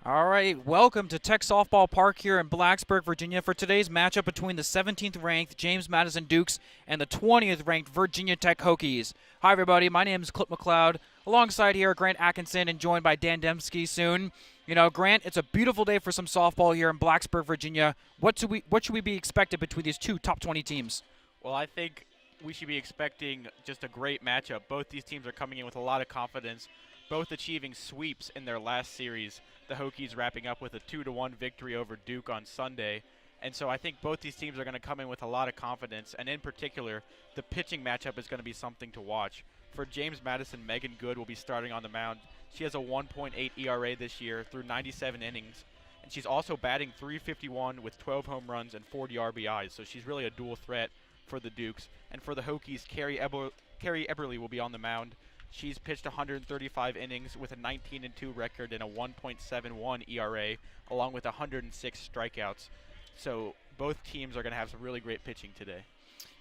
All right, welcome to Tech Softball Park here in Blacksburg, Virginia for today's matchup between the 17th ranked James Madison Dukes and the 20th ranked Virginia Tech Hokies. Hi everybody, my name is Clint McLeod. Alongside here, Grant Atkinson, and joined by Dan Demski soon. You know, Grant, it's a beautiful day for some softball here in Blacksburg, Virginia. What should we be expected between these two top 20 teams? Well, I think we should be expecting just a great matchup. Both these teams are coming in with a lot of confidence, both achieving sweeps in their last series. The Hokies wrapping up with a 2-1 victory over Duke on Sunday. And so I think both these teams are going to come in with a lot of confidence, and in particular, the pitching matchup is going to be something to watch. For James Madison, Megan Good will be starting on the mound. She has a 1.8 ERA this year through 97 innings, and she's also batting .351 with 12 home runs and 40 RBIs, so she's really a dual threat for the Dukes. And for the Hokies, Carrie Eberly will be on the mound. She's pitched 135 innings with a 19-2 record and a 1.71 ERA, along with 106 strikeouts. So both teams are going to have some really great pitching today.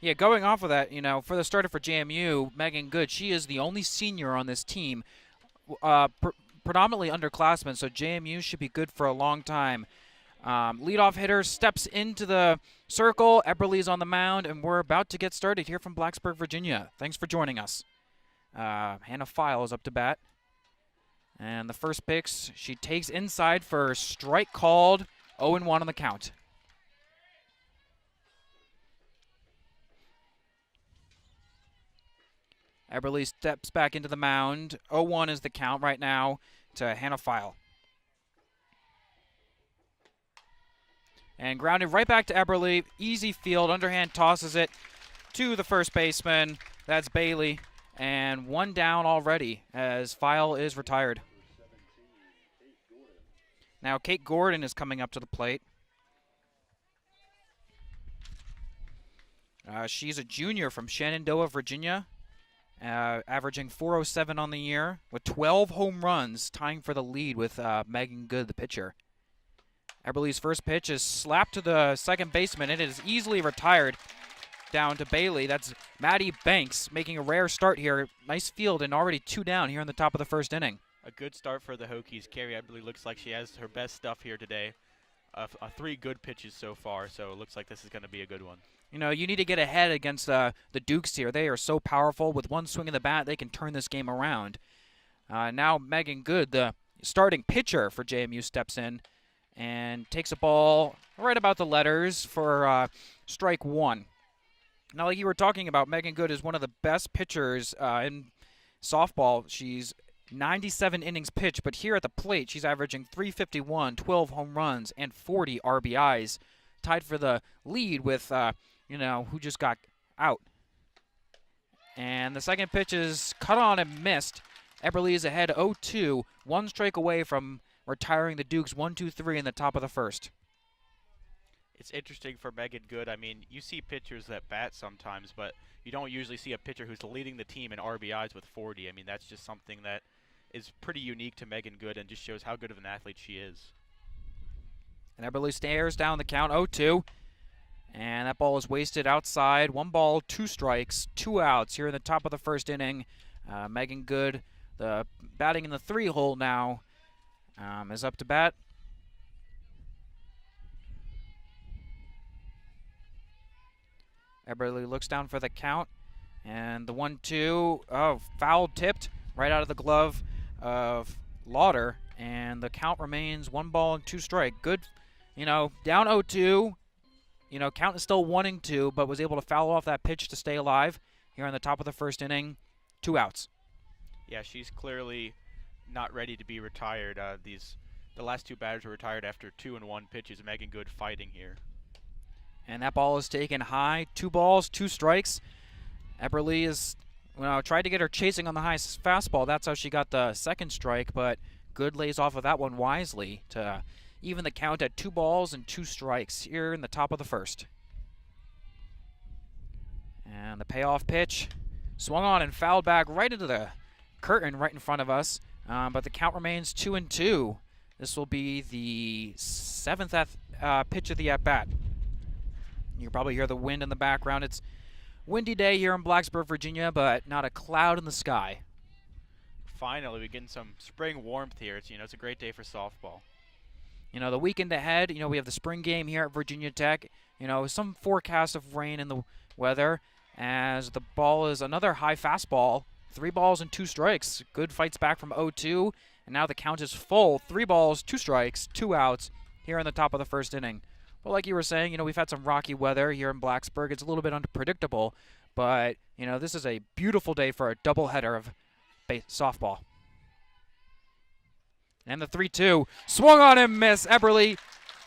Yeah, going off of that, you know, for the starter for JMU, Megan Good, she is the only senior on this team, predominantly underclassmen, so JMU should be good for a long time. Leadoff hitter steps into the circle. Eberly's on the mound, and we're about to get started here from Blacksburg, Virginia. Thanks for joining us. Hannah File is up to bat. And the first pitch, she takes inside for strike called, 0-1 on the count. Eberly steps back into the mound. 0-1 is the count right now to Hannah File. And grounded right back to Eberly. Easy field, underhand tosses it to the first baseman. That's Bailey. And one down already as File is retired. Now Kate Gordon is coming up to the plate. She's a junior from Shenandoah, Virginia, averaging .407 on the year with 12 home runs, tying for the lead with Megan Good, the pitcher. Eberly's first pitch is slapped to the second baseman. It is easily retired down to Bailey. That's Maddie Banks making a rare start here. Nice field and already two down here in the top of the first inning. A good start for the Hokies. Carrie Eberly looks like she has her best stuff here today. 3 good pitches so far, so it looks like this is going to be a good one. You know, you need to get ahead against the Dukes here. They are so powerful. With one swing of the bat, they can turn this game around. Now Megan Good, the starting pitcher for JMU, steps in and takes a ball right about the letters for strike one. Now, like you were talking about, Megan Good is one of the best pitchers in softball. She's 97 innings pitched, but here at the plate, she's averaging .351, 12 home runs, and 40 RBIs, tied for the lead with, who just got out. And the second pitch is cut on and missed. Eberly is ahead 0-2, one strike away from retiring the Dukes 1-2-3 in the top of the first. It's interesting for Megan Good. I mean, you see pitchers that bat sometimes, but you don't usually see a pitcher who's leading the team in RBIs with 40. I mean, that's just something that is pretty unique to Megan Good and just shows how good of an athlete she is. And Eberly stares down the count 0-2. And that ball is wasted outside. 1 ball, 2 strikes, 2 outs here in the top of the first inning. Megan Good, the batting in the 3-hole now, is up to bat. Eberly looks down for the count. And the 1-2, foul tipped right out of the glove of Lauder. And the count remains 1 ball and 2 strike. Good, down 0-2. Count is still 1-2, but was able to foul off that pitch to stay alive here on the top of the first inning. 2 outs. Yeah, she's clearly not ready to be retired. The last 2 batters were retired after 2-1 pitches. Megan Good fighting here. And that ball is taken high. 2 balls, 2 strikes. Eberly is, tried to get her chasing on the high fastball. That's how she got the second strike, but Good lays off of that one wisely to even the count at 2 balls and 2 strikes here in the top of the first. And the payoff pitch swung on and fouled back right into the curtain right in front of us, but the count remains 2-2. This will be the 7th pitch of the at-bat. You can probably hear the wind in the background. It's windy day here in Blacksburg, Virginia, but not a cloud in the sky. Finally, we're getting some spring warmth here. It's a great day for softball. The weekend ahead, we have the spring game here at Virginia Tech. Some forecast of rain in the weather as the ball is another high fastball. 3 balls and 2 strikes. Good fights back from 0-2, and now the count is full. 3 balls, 2 strikes, 2 outs here in the top of the first inning. But like you were saying, we've had some rocky weather here in Blacksburg. It's a little bit unpredictable, but, this is a beautiful day for a doubleheader of softball. And the 3-2, swung on and miss. Eberly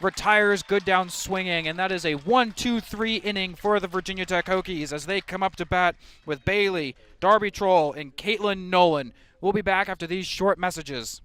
retires good down swinging, and that is a 1-2-3 inning for the Virginia Tech Hokies as they come up to bat with Bailey, Darby Troll, and Caitlin Nolan. We'll be back after these short messages.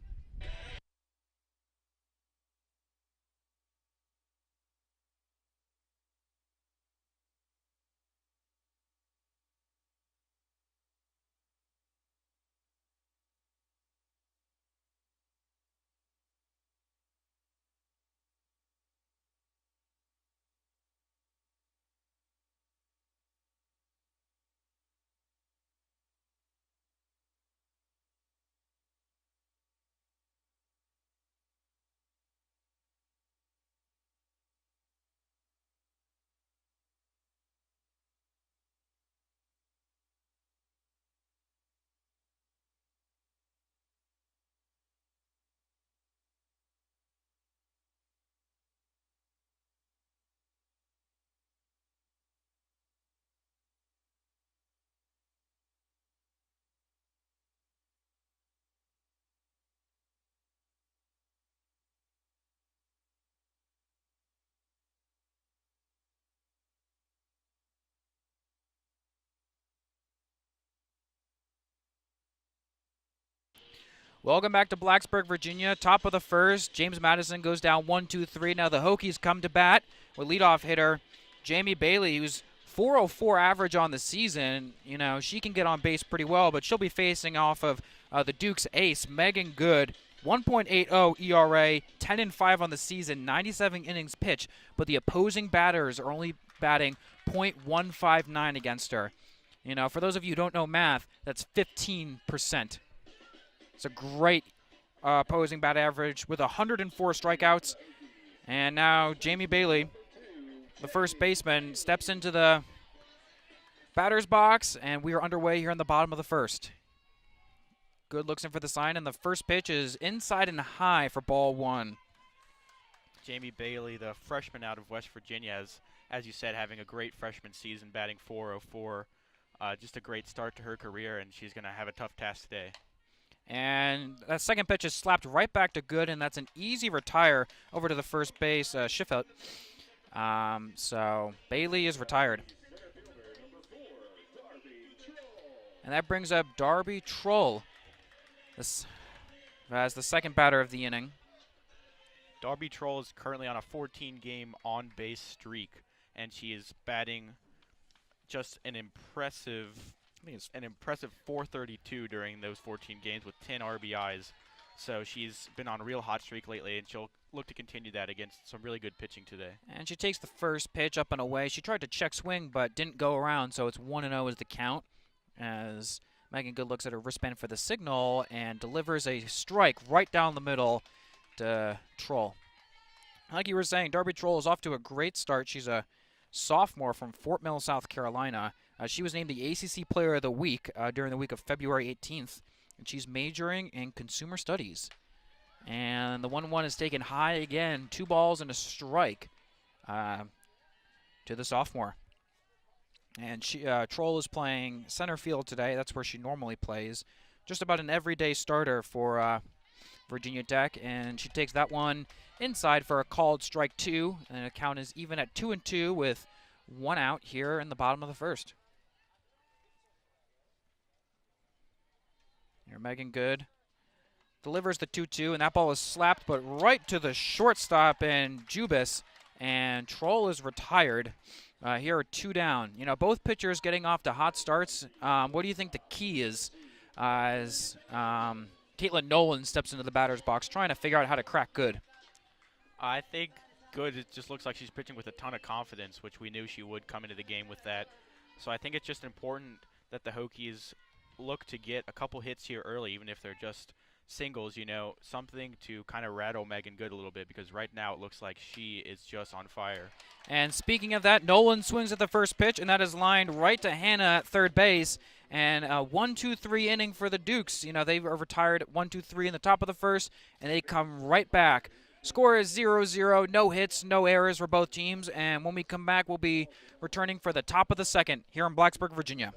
Welcome back to Blacksburg, Virginia. Top of the first. James Madison goes down 1-2-3. Now the Hokies come to bat with leadoff hitter Jamie Bailey, who's 404 average on the season. She can get on base pretty well, but she'll be facing off of the Duke's ace, Megan Good. 1.80 ERA, 10-5 on the season, 97 innings pitched, but the opposing batters are only batting .159 against her. For those of you who don't know math, that's 15%. It's a great opposing bat average with 104 strikeouts. And now Jamie Bailey, the first baseman, steps into the batter's box, and we are underway here in the bottom of the first. Good looks in for the sign, and the first pitch is inside and high for ball 1. Jamie Bailey, the freshman out of West Virginia, as you said, having a great freshman season, batting .404. Just a great start to her career, and she's going to have a tough task today. And that second pitch is slapped right back to Good, and that's an easy retire over to the first base shift. So Bailey is retired. And that brings up Darby Troll as the second batter of the inning. Darby Troll is currently on a 14-game on-base streak, and she is batting just an impressive 432 during those 14 games with 10 RBIs. So she's been on a real hot streak lately, and she'll look to continue that against some really good pitching today. And she takes the first pitch up and away. She tried to check swing, but didn't go around, so it's 1-0 is the count as Megan Good looks at her wristband for the signal and delivers a strike right down the middle to Troll. Like you were saying, Darby Troll is off to a great start. She's a sophomore from Fort Mill, South Carolina. She was named the ACC Player of the Week during the week of February 18th, and she's majoring in consumer studies. And the 1-1 is taken high again, 2 balls and a strike to the sophomore. And Troll is playing center field today. That's where she normally plays. Just about an everyday starter for Virginia Tech, and she takes that one inside for a called strike 2, and the count is even at 2-2 with 1 out here in the bottom of the first. Here Megan Good delivers the 2-2, and that ball is slapped, but right to the shortstop and Jubis, and Troll is retired. Here are 2 down. Both pitchers getting off to hot starts. What do you think the key is as Caitlin Nolan steps into the batter's box trying to figure out how to crack Good? I think Good, it just looks like she's pitching with a ton of confidence, which we knew she would come into the game with that. So I think it's just important that the Hokies look to get a couple hits here early, even if they're just singles, something to kind of rattle Megan Good a little bit, because right now it looks like she is just on fire. And speaking of that, Nolan swings at the first pitch, and that is lined right to Hannah at third base. And a 1-2-3 inning for the Dukes. They are retired at 1-2-3 in the top of the first, and they come right back. Score is 0-0, no hits, no errors for both teams. And when we come back, we'll be returning for the top of the second here in Blacksburg, Virginia.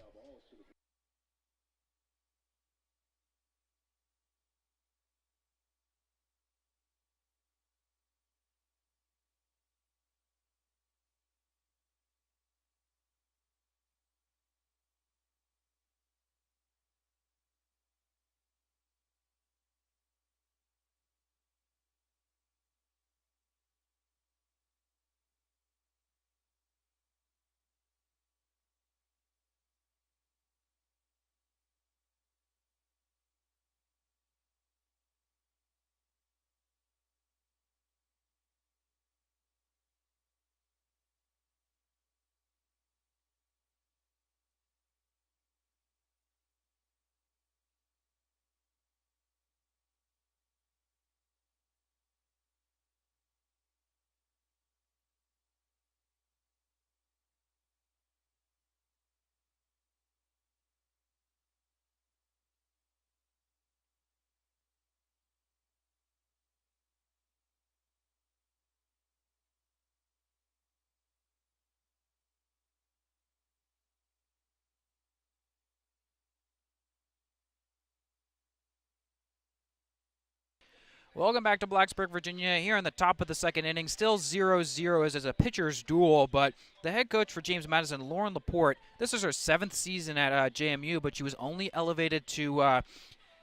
Welcome back to Blacksburg, Virginia. Here in the top of the second inning, still 0-0 as a pitcher's duel, but the head coach for James Madison, Lauren Laporte, this is her 7th season at JMU, but she was only elevated to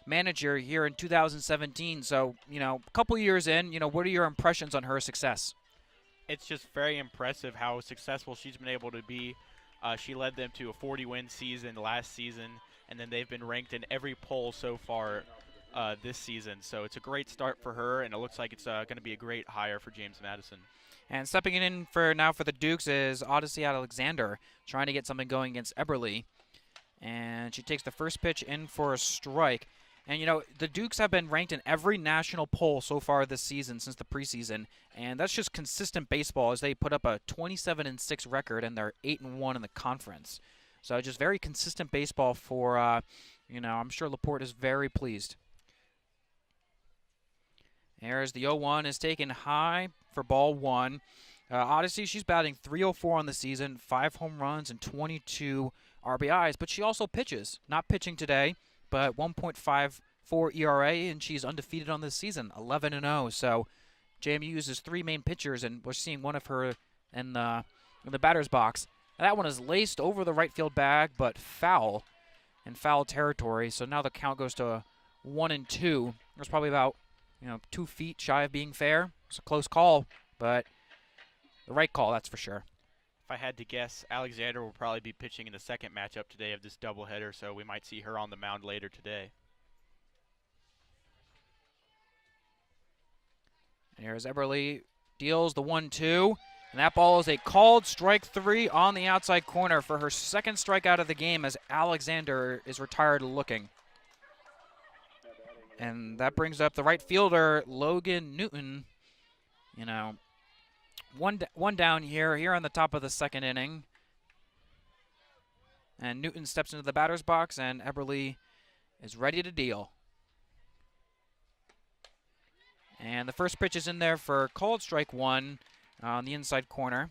manager here in 2017. So, a couple years in, what are your impressions on her success? It's just very impressive how successful she's been able to be. She led them to a 40-win season last season, and then they've been ranked in every poll so far this season. So it's a great start for her, and it looks like it's going to be a great hire for James Madison. And stepping in for the Dukes is Odyssey Alexander, trying to get something going against Eberly. And she takes the first pitch in for a strike. And, the Dukes have been ranked in every national poll so far this season since the preseason. And that's just consistent baseball as they put up a 27-6 record, and they're 8-1 in the conference. So just very consistent baseball for, I'm sure Laporte is very pleased. There's the 0-1 is taken high for ball one. Odyssey, she's batting .304 on the season, 5 home runs and 22 RBIs, but she also pitches. Not pitching today, but 1.54 ERA, and she's undefeated on this season, 11-0. So JMU uses 3 main pitchers, and we're seeing one of her in the batter's box. That one is laced over the right field bag, but foul in foul territory. So now the count goes to 1-2. There's probably about 2 feet shy of being fair. It's a close call, but the right call, that's for sure. If I had to guess, Alexander will probably be pitching in the second matchup today of this doubleheader, so we might see her on the mound later today. And here's Eberly, deals the 1-2, and that ball is a called strike 3 on the outside corner for her second strikeout of the game as Alexander is retired looking. And that brings up the right fielder, Logan Newton. One down here on the top of the second inning. And Newton steps into the batter's box, and Eberly is ready to deal. And the first pitch is in there for called strike 1 on the inside corner.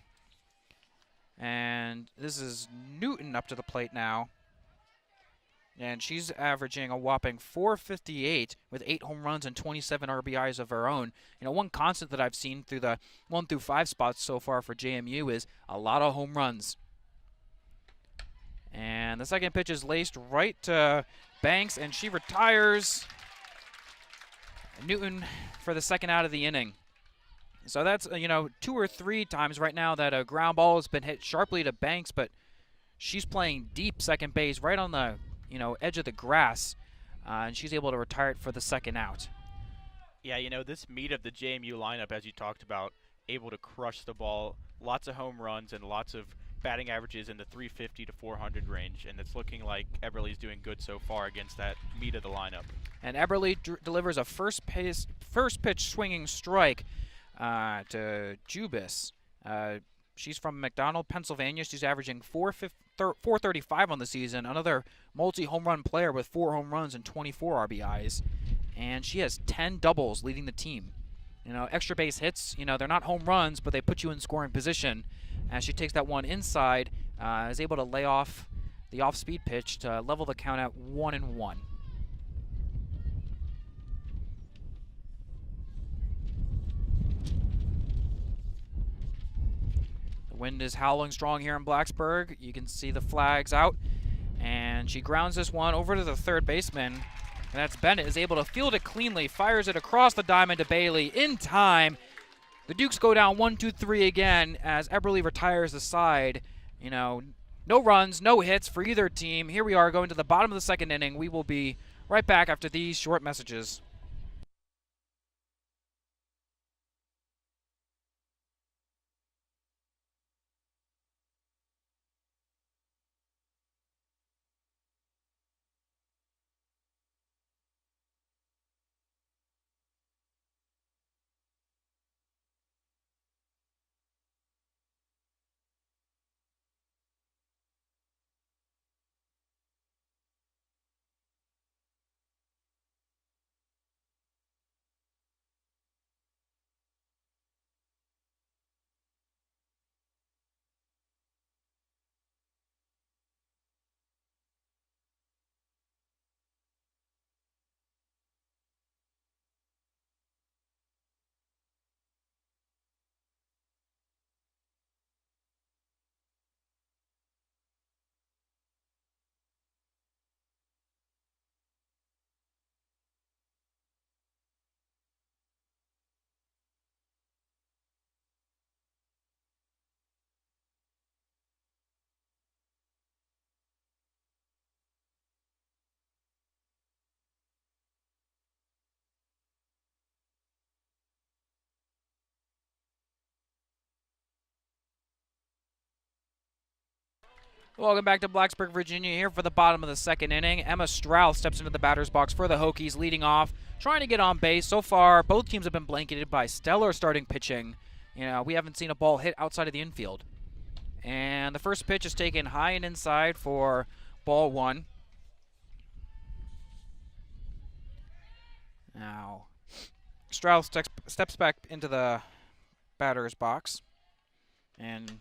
And this is Newton up to the plate now. And she's averaging a whopping .458 with 8 home runs and 27 RBIs of her own. One constant that I've seen through the 1 through 5 spots so far for JMU is a lot of home runs. And the second pitch is laced right to Banks, and she retires. Newton for the second out of the inning. So that's, 2 or 3 times right now that a ground ball has been hit sharply to Banks, but she's playing deep second base right on the edge of the grass, and she's able to retire it for the second out. Yeah, this meat of the JMU lineup, as you talked about, able to crush the ball, lots of home runs and lots of batting averages in the 350 to 400 range, and it's looking like Eberly's doing good so far against that meat of the lineup. And Eberly delivers a first pitch swinging strike to Jubis. She's from McDonald, Pennsylvania. She's averaging 435 on the season. Another multi-home run player with 4 home runs and 24 RBIs. And she has 10 doubles leading the team. Extra base hits, they're not home runs, but they put you in scoring position. As she takes that one inside, is able to lay off the off-speed pitch to level the count at 1-1. The wind is howling strong here in Blacksburg. You can see the flags out. And she grounds this one over to the third baseman. And that's Bennett, is able to field it cleanly, fires it across the diamond to Bailey in time. The Dukes go down 1-2-3 again as Eberly retires the side. No runs, no hits for either team. Here we are going to the bottom of the second inning. We will be right back after these short messages. Welcome back to Blacksburg, Virginia, here for the bottom of the second inning. Emma Strauss steps into the batter's box for the Hokies, leading off, trying to get on base. So far, both teams have been blanketed by stellar starting pitching. We haven't seen a ball hit outside of the infield. And the first pitch is taken high and inside for ball 1. Now, Strauss steps back into the batter's box. And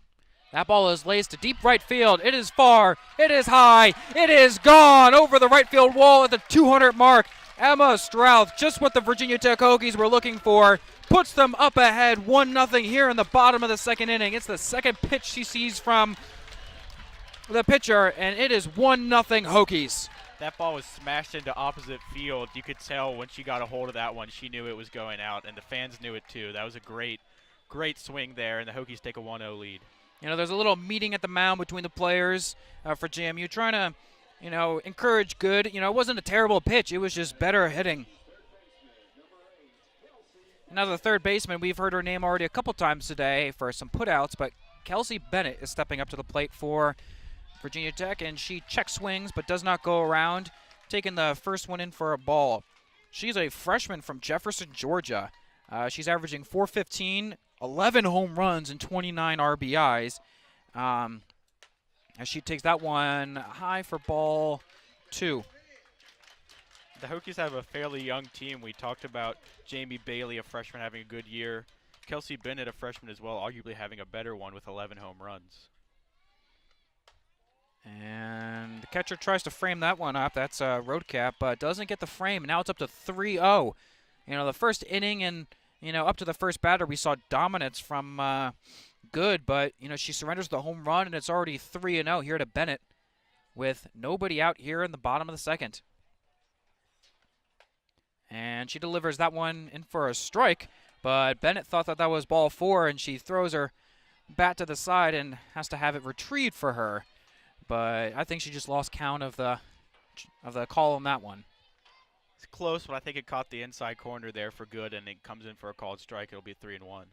that ball is laced to deep right field. It is far. It is high. It is gone over the right field wall at the 200 mark. Emma Strauss, just what the Virginia Tech Hokies were looking for, puts them up ahead 1-0 here in the bottom of the second inning. It's the second pitch she sees from the pitcher, and it is 1-0 Hokies. That ball was smashed into opposite field. You could tell when she got a hold of that one, she knew it was going out, and the fans knew it too. That was a great swing there, and the Hokies take a 1-0 lead. There's a little meeting at the mound between the players for JMU, trying to, encourage good. It wasn't a terrible pitch. It was just better hitting. Now the third baseman, we've heard her name already a couple times today for some putouts, but Kelsey Bennett is stepping up to the plate for Virginia Tech, and she check swings but does not go around, taking the first one in for a ball. She's a freshman from Jefferson, Georgia. She's averaging .415, 11 home runs and 29 RBIs. As she takes that one high for ball 2. The Hokies have a fairly young team. We talked about Jamie Bailey, a freshman, having a good year. Kelsey Bennett, a freshman as well, arguably having a better one with 11 home runs. And the catcher tries to frame that one up. That's a road cap, but doesn't get the frame. Now it's up to 3-0. The first inning and up to the first batter, we saw dominance from Good, but, she surrenders the home run, and it's already 3-0 here to Bennett with nobody out here in the bottom of the second. And she delivers that one in for a strike, but Bennett thought that was ball 4, and she throws her bat to the side and has to have it retrieved for her. But I think she just lost count of the call on that one. It's close, but I think it caught the inside corner there for Good, and it comes in for a called strike. It'll be 3-1.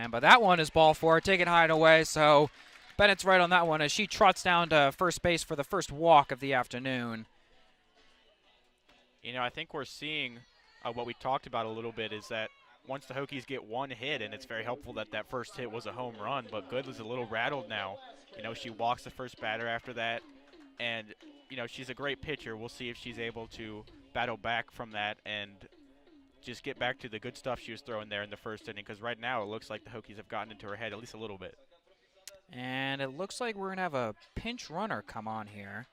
But that one is ball 4, taken high and away, so Bennett's right on that one as she trots down to first base for the first walk of the afternoon. I think we're seeing what we talked about a little bit is that once the Hokies get one hit, and it's very helpful that that first hit was a home run, but Good is a little rattled now. She walks the first batter after that, and, she's a great pitcher. We'll see if she's able to battle back from that and just get back to the good stuff she was throwing there in the first inning, because right now it looks like the Hokies have gotten into her head at least a little bit. And it looks like we're going to have a pinch runner come on here,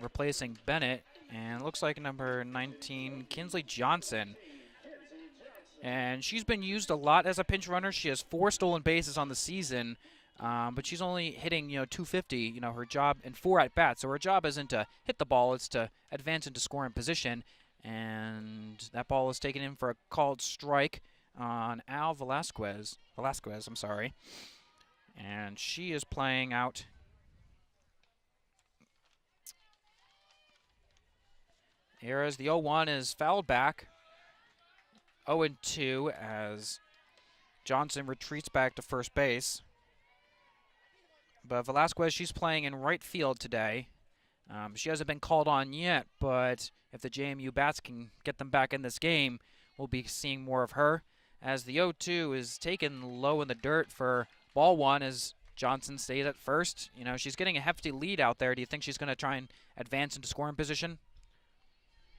replacing Bennett. And it looks like number 19, Kinsley Johnson. And she's been used a lot as a pinch runner. She has 4 stolen bases on the season, but she's only hitting, 250, her job, in 4 at-bats. So her job isn't to hit the ball, it's to advance into scoring position. And that ball is taken in for a called strike on Al Velasquez. I'm sorry. And she is playing out. Here as the 0-1 is fouled back. 0-2 as Johnson retreats back to first base. But Velasquez, she's playing in right field today. She hasn't been called on yet, but if the JMU bats can get them back in this game, we'll be seeing more of her. As the 0-2 is taken low in the dirt for ball 1 as Johnson stays at first. She's getting a hefty lead out there. Do you think she's going to try and advance into scoring position?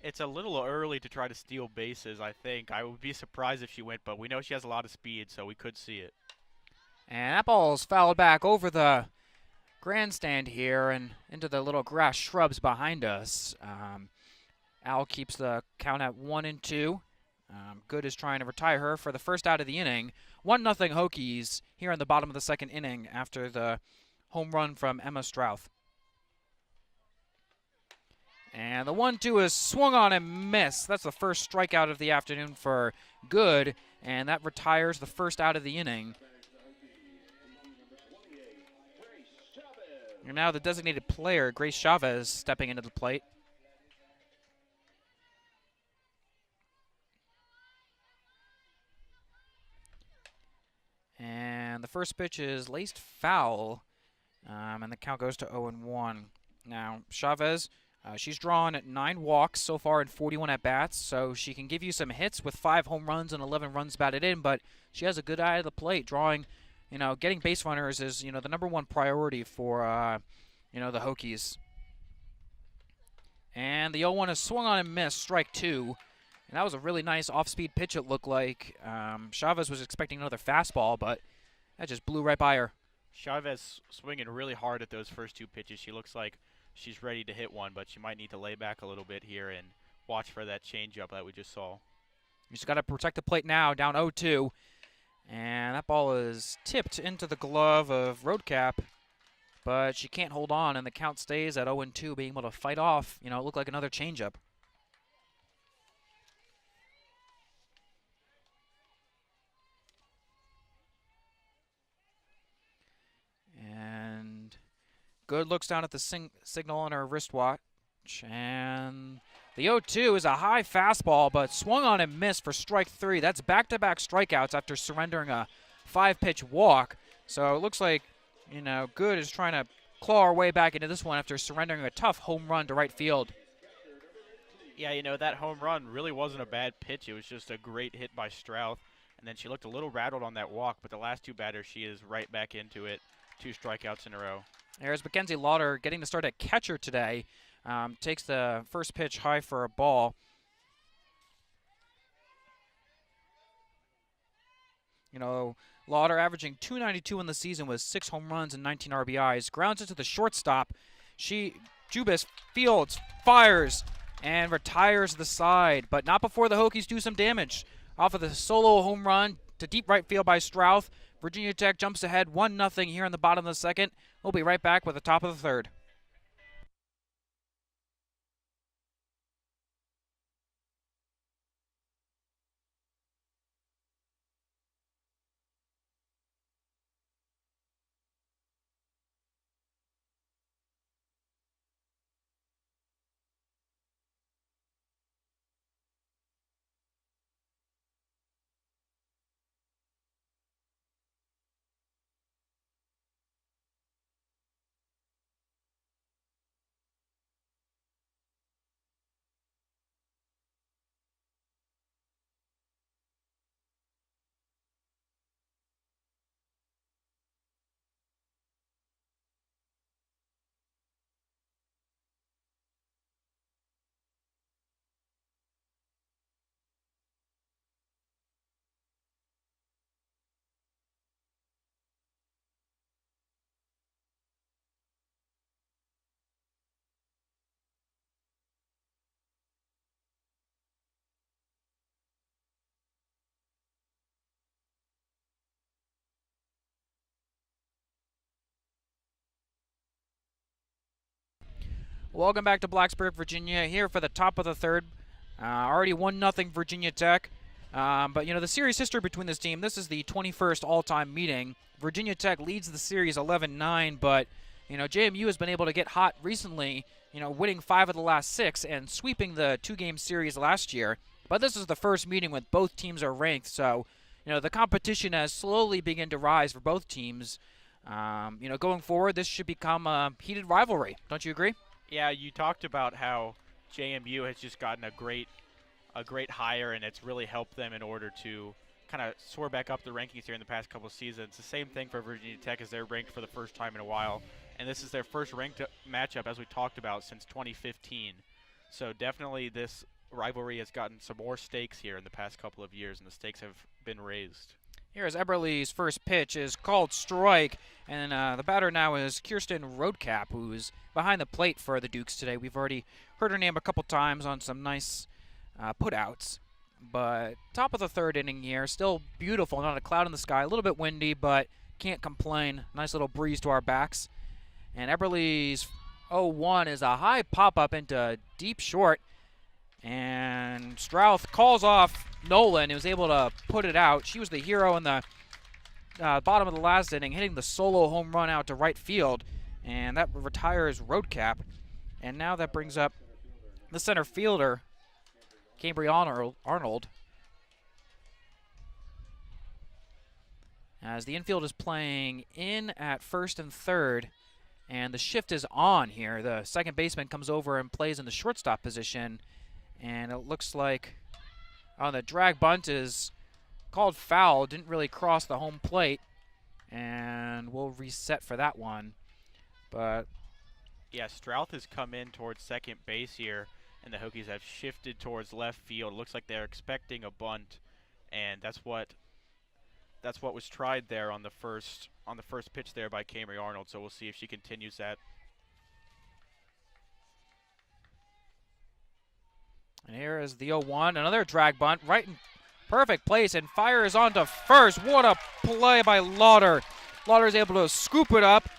It's a little early to try to steal bases, I think. I would be surprised if she went, but we know she has a lot of speed, so we could see it. And that ball's fouled back over the grandstand here and into the little grass shrubs behind us. Al keeps the count at 1-2. Good is trying to retire her for the first out of the inning. 1-0 Hokies here in the bottom of the second inning after the home run from Emma Strouth. And the 1-2 is swung on and missed. That's the first strikeout of the afternoon for Good, and that retires the first out of the inning. And now the designated player, Grace Chavez, stepping into the plate. And the first pitch is laced foul, and the count goes to 0-1. Now, Chavez, she's drawn 9 walks so far in 41 at-bats, so she can give you some hits with 5 home runs and 11 runs batted in, but she has a good eye at the plate. Drawing, getting base runners is, the number 1 priority for, the Hokies. And the 0-1 is swung on and missed, strike 2. And that was a really nice off-speed pitch, it looked like. Chavez was expecting another fastball, but that just blew right by her. Chavez swinging really hard at those first 2 pitches. She looks like she's ready to hit one, but she might need to lay back a little bit here and watch for that changeup that we just saw. You just got to protect the plate now, down 0-2. And that ball is tipped into the glove of Roadcap, but she can't hold on, and the count stays at 0-2, being able to fight off, it looked like another changeup. And Good looks down at the signal on her wristwatch, and the 0-2 is a high fastball, but swung on and missed for strike 3. That's back-to-back strikeouts after surrendering a 5-pitch walk. So it looks like, Good is trying to claw her way back into this one after surrendering a tough home run to right field. Yeah, that home run really wasn't a bad pitch. It was just a great hit by Strouth. And then she looked a little rattled on that walk, but the last 2 batters, she is right back into it. 2 strikeouts in a row. There's Mackenzie Lauder getting to start at catcher today. Takes the first pitch high for a ball. Lauder averaging .292 in the season with 6 home runs and 19 RBIs. Grounds it to the shortstop. Jubis fields, fires, and retires the side, but not before the Hokies do some damage. Off of the solo home run to deep right field by Strouth. Virginia Tech jumps ahead 1-0 here in the bottom of the second. We'll be right back with the top of the third. Welcome back to Blacksburg, Virginia, here for the top of the third. Already 1-0 Virginia Tech. But, the series history between this team, this is the 21st all-time meeting. Virginia Tech leads the series 11-9, but, JMU has been able to get hot recently, winning 5 of the last 6 and sweeping the 2-game series last year. But this is the first meeting when both teams are ranked, so, the competition has slowly begun to rise for both teams. Going forward, this should become a heated rivalry. Don't you agree? Yeah, you talked about how JMU has just gotten a great hire, and it's really helped them in order to kind of soar back up the rankings here in the past couple of seasons. The same thing for Virginia Tech as they're ranked for the first time in a while, and this is their first ranked matchup, as we talked about, since 2015. So definitely this rivalry has gotten some more stakes here in the past couple of years, and the stakes have been raised. Here's Eberle's first pitch is called strike, and the batter now is Kirsten Roadcap, who's behind the plate for the Dukes today. We've already heard her name a couple times on some nice putouts. But top of the third inning here, still beautiful, not a cloud in the sky, a little bit windy, but can't complain. Nice little breeze to our backs. And Eberle's 0-1 is a high pop-up into deep short. And Strouth calls off Nolan, who was able to put it out. She was the hero in the bottom of the last inning, hitting the solo home run out to right field. And that retires Roadcap. And now that brings up the center fielder, Cambry Arnold. As the infield is playing in at first and third. And the shift is on here. The second baseman comes over and plays in the shortstop position. And it looks like the drag bunt is called foul. Didn't really cross the home plate. And we'll reset for that one. But yeah, Strouth has come in towards second base here, and the Hokies have shifted towards left field. It looks like they're expecting a bunt, and that's what was tried there on the first pitch there by Cambry Arnold. So we'll see if she continues that. And here is the 0-1, another drag bunt, right in perfect place, and fires onto first. What a play by Lauder. Lauder's able to scoop it up.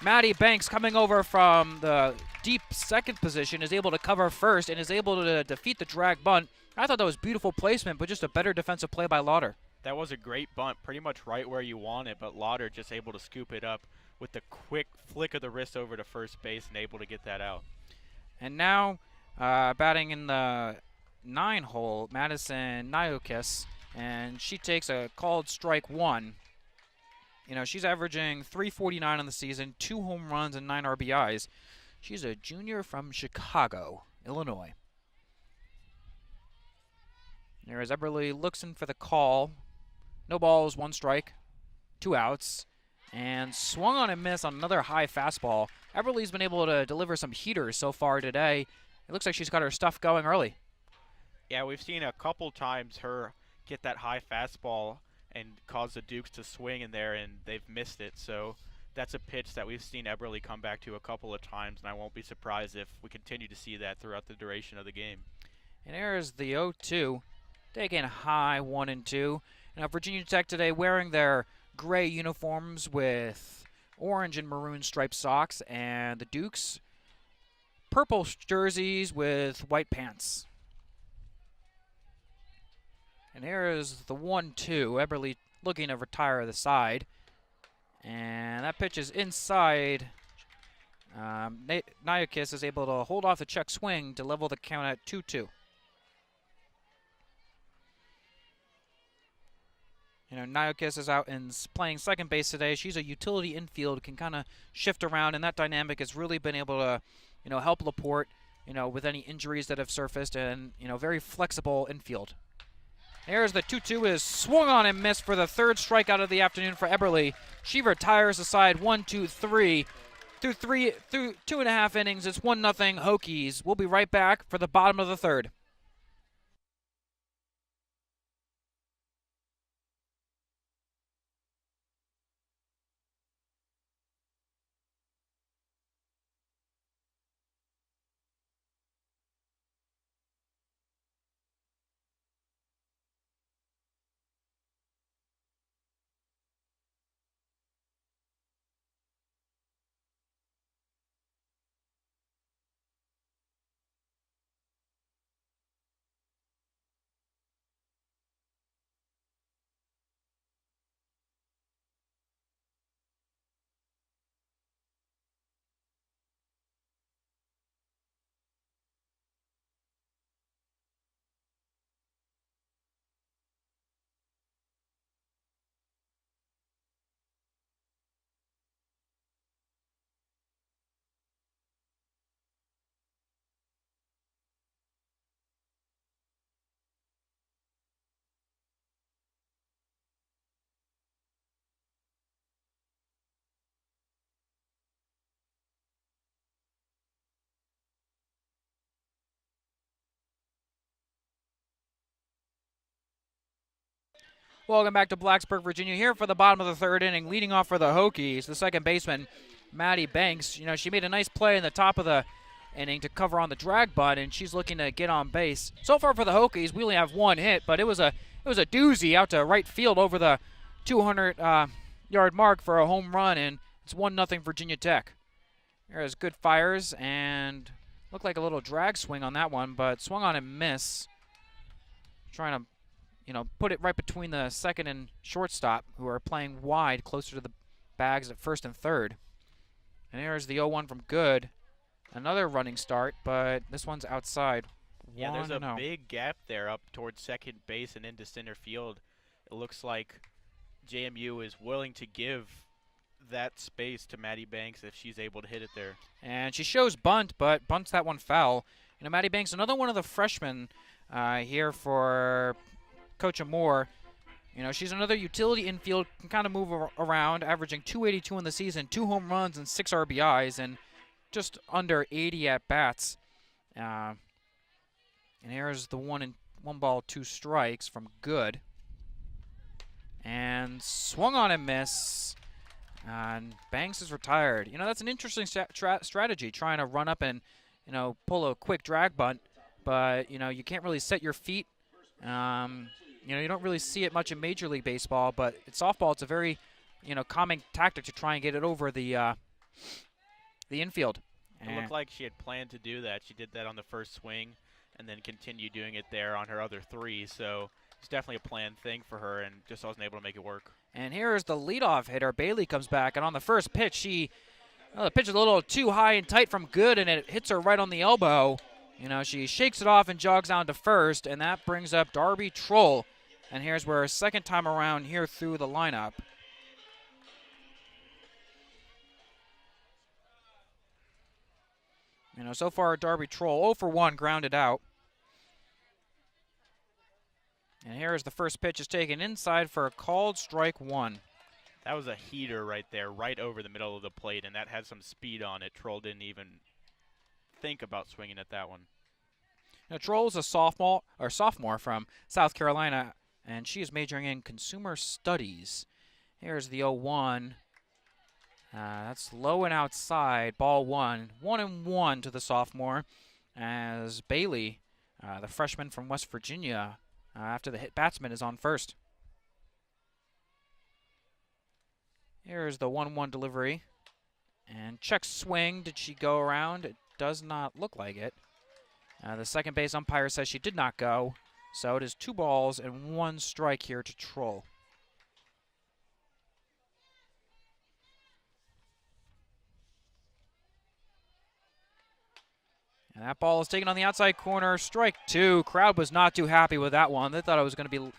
Maddie Banks, coming over from the deep second position, is able to cover first and is able to defeat the drag bunt. I thought that was beautiful placement, but just a better defensive play by Lauder. That was a great bunt, pretty much right where you want it, but Lauder just able to scoop it up with the quick flick of the wrist over to first base and able to get that out. And now batting in the 9 hole, Madison Nyokis, and she takes a called strike 1. She's averaging .349 on the season, 2 home runs and 9 RBIs. She's a junior from Chicago, Illinois. There is Eberle looks in for the call. No balls, 1 strike, 2 outs, and swung on and missed on another high fastball. Eberle's been able to deliver some heaters so far today. It looks like she's got her stuff going early. Yeah, we've seen a couple times her get that high fastball and cause the Dukes to swing in there, and they've missed it. So that's a pitch that we've seen Eberle come back to a couple of times, and I won't be surprised if we continue to see that throughout the duration of the game. And there's the 0-2, taking high 1 and 2. Now Virginia Tech today wearing their gray uniforms with orange and maroon striped socks, and the Dukes purple jerseys with white pants. And here is the 1-2. Eberle looking to retire the side. And that pitch is inside. Nyokis is able to hold off the check swing to level the count at 2-2. Nyokis is out and playing second base today. She's a utility infield, can kind of shift around, and that dynamic has really been able to, help Laporte, with any injuries that have surfaced, and, very flexible infield. Here's the 2-2 is swung on and missed for the 3rd strikeout of the afternoon for Eberle. She retires the side 1-2-3. Through 2.5 innings, it's 1-0 Hokies. We'll be right back for the bottom of the 3rd. Welcome back to Blacksburg, Virginia, here for the bottom of the third inning. Leading off for the Hokies, the second baseman, Maddie Banks. You know, she made a nice play in the top of the inning to cover on the drag bunt, and she's looking to get on base. So far for the Hokies, we only have one hit, but it was a doozy out to right field over the 200-yard mark for a home run, and it's 1-0 Virginia Tech. There's good fires, and looked like a little drag swing on that one, but swung on and miss. Trying to, you know, put it right between the second and shortstop, who are playing wide closer to the bags at first and third. And there's the 0-1 from Good. Another running start, but this one's outside. Yeah, there's a big gap there up towards second base and into center field. It looks like JMU is willing to give that space to Maddie Banks if she's able to hit it there. And she shows bunt, but bunts that one foul. You know, Maddie Banks, another one of the freshmen here for Coach Amore. You know, she's another utility infield, can kind of move around, averaging 282 in the season, 2 home runs and 6 RBIs, and just under 80 at-bats. And here's the 1 ball, 2 strikes from Good. And swung on and miss. And Banks is retired. You know, that's an interesting strategy, trying to run up and, you know, pull a quick drag bunt. But, you know, you can't really set your feet. You know, you don't really see it much in Major League Baseball, but in softball, it's a very, you know, common tactic to try and get it over the infield. It looked like she had planned to do that. She did that on the first swing and then continued doing it there on her other 3. So it's definitely a planned thing for her, and just wasn't able to make it work. And here's the leadoff hitter. Bailey comes back, and on the first pitch, the pitch is a little too high and tight from Good, and it hits her right on the elbow. You know, she shakes it off and jogs down to first, and that brings up Darby Troll. And here's where her second time around here through the lineup. You know, so far Darby Troll 0 for 1, grounded out. And here's the first pitch is taken inside for a called strike 1. That was a heater right there, right over the middle of the plate, and that had some speed on it. Troll didn't even think about swinging at that one. Now, Troll is a sophomore from South Carolina, and she is majoring in consumer studies. Here's the 0-1. That's low and outside, ball 1. 1-1 to the sophomore, as Bailey, the freshman from West Virginia, after the hit batsman, is on first. Here's the 1-1 delivery. And check swing. Did she go around? It does not look like it. The second base umpire says she did not go. So it is 2 balls and 1 strike here to Troll. And that ball is taken on the outside corner. Strike 2. Crowd was not too happy with that one. They thought it was going to be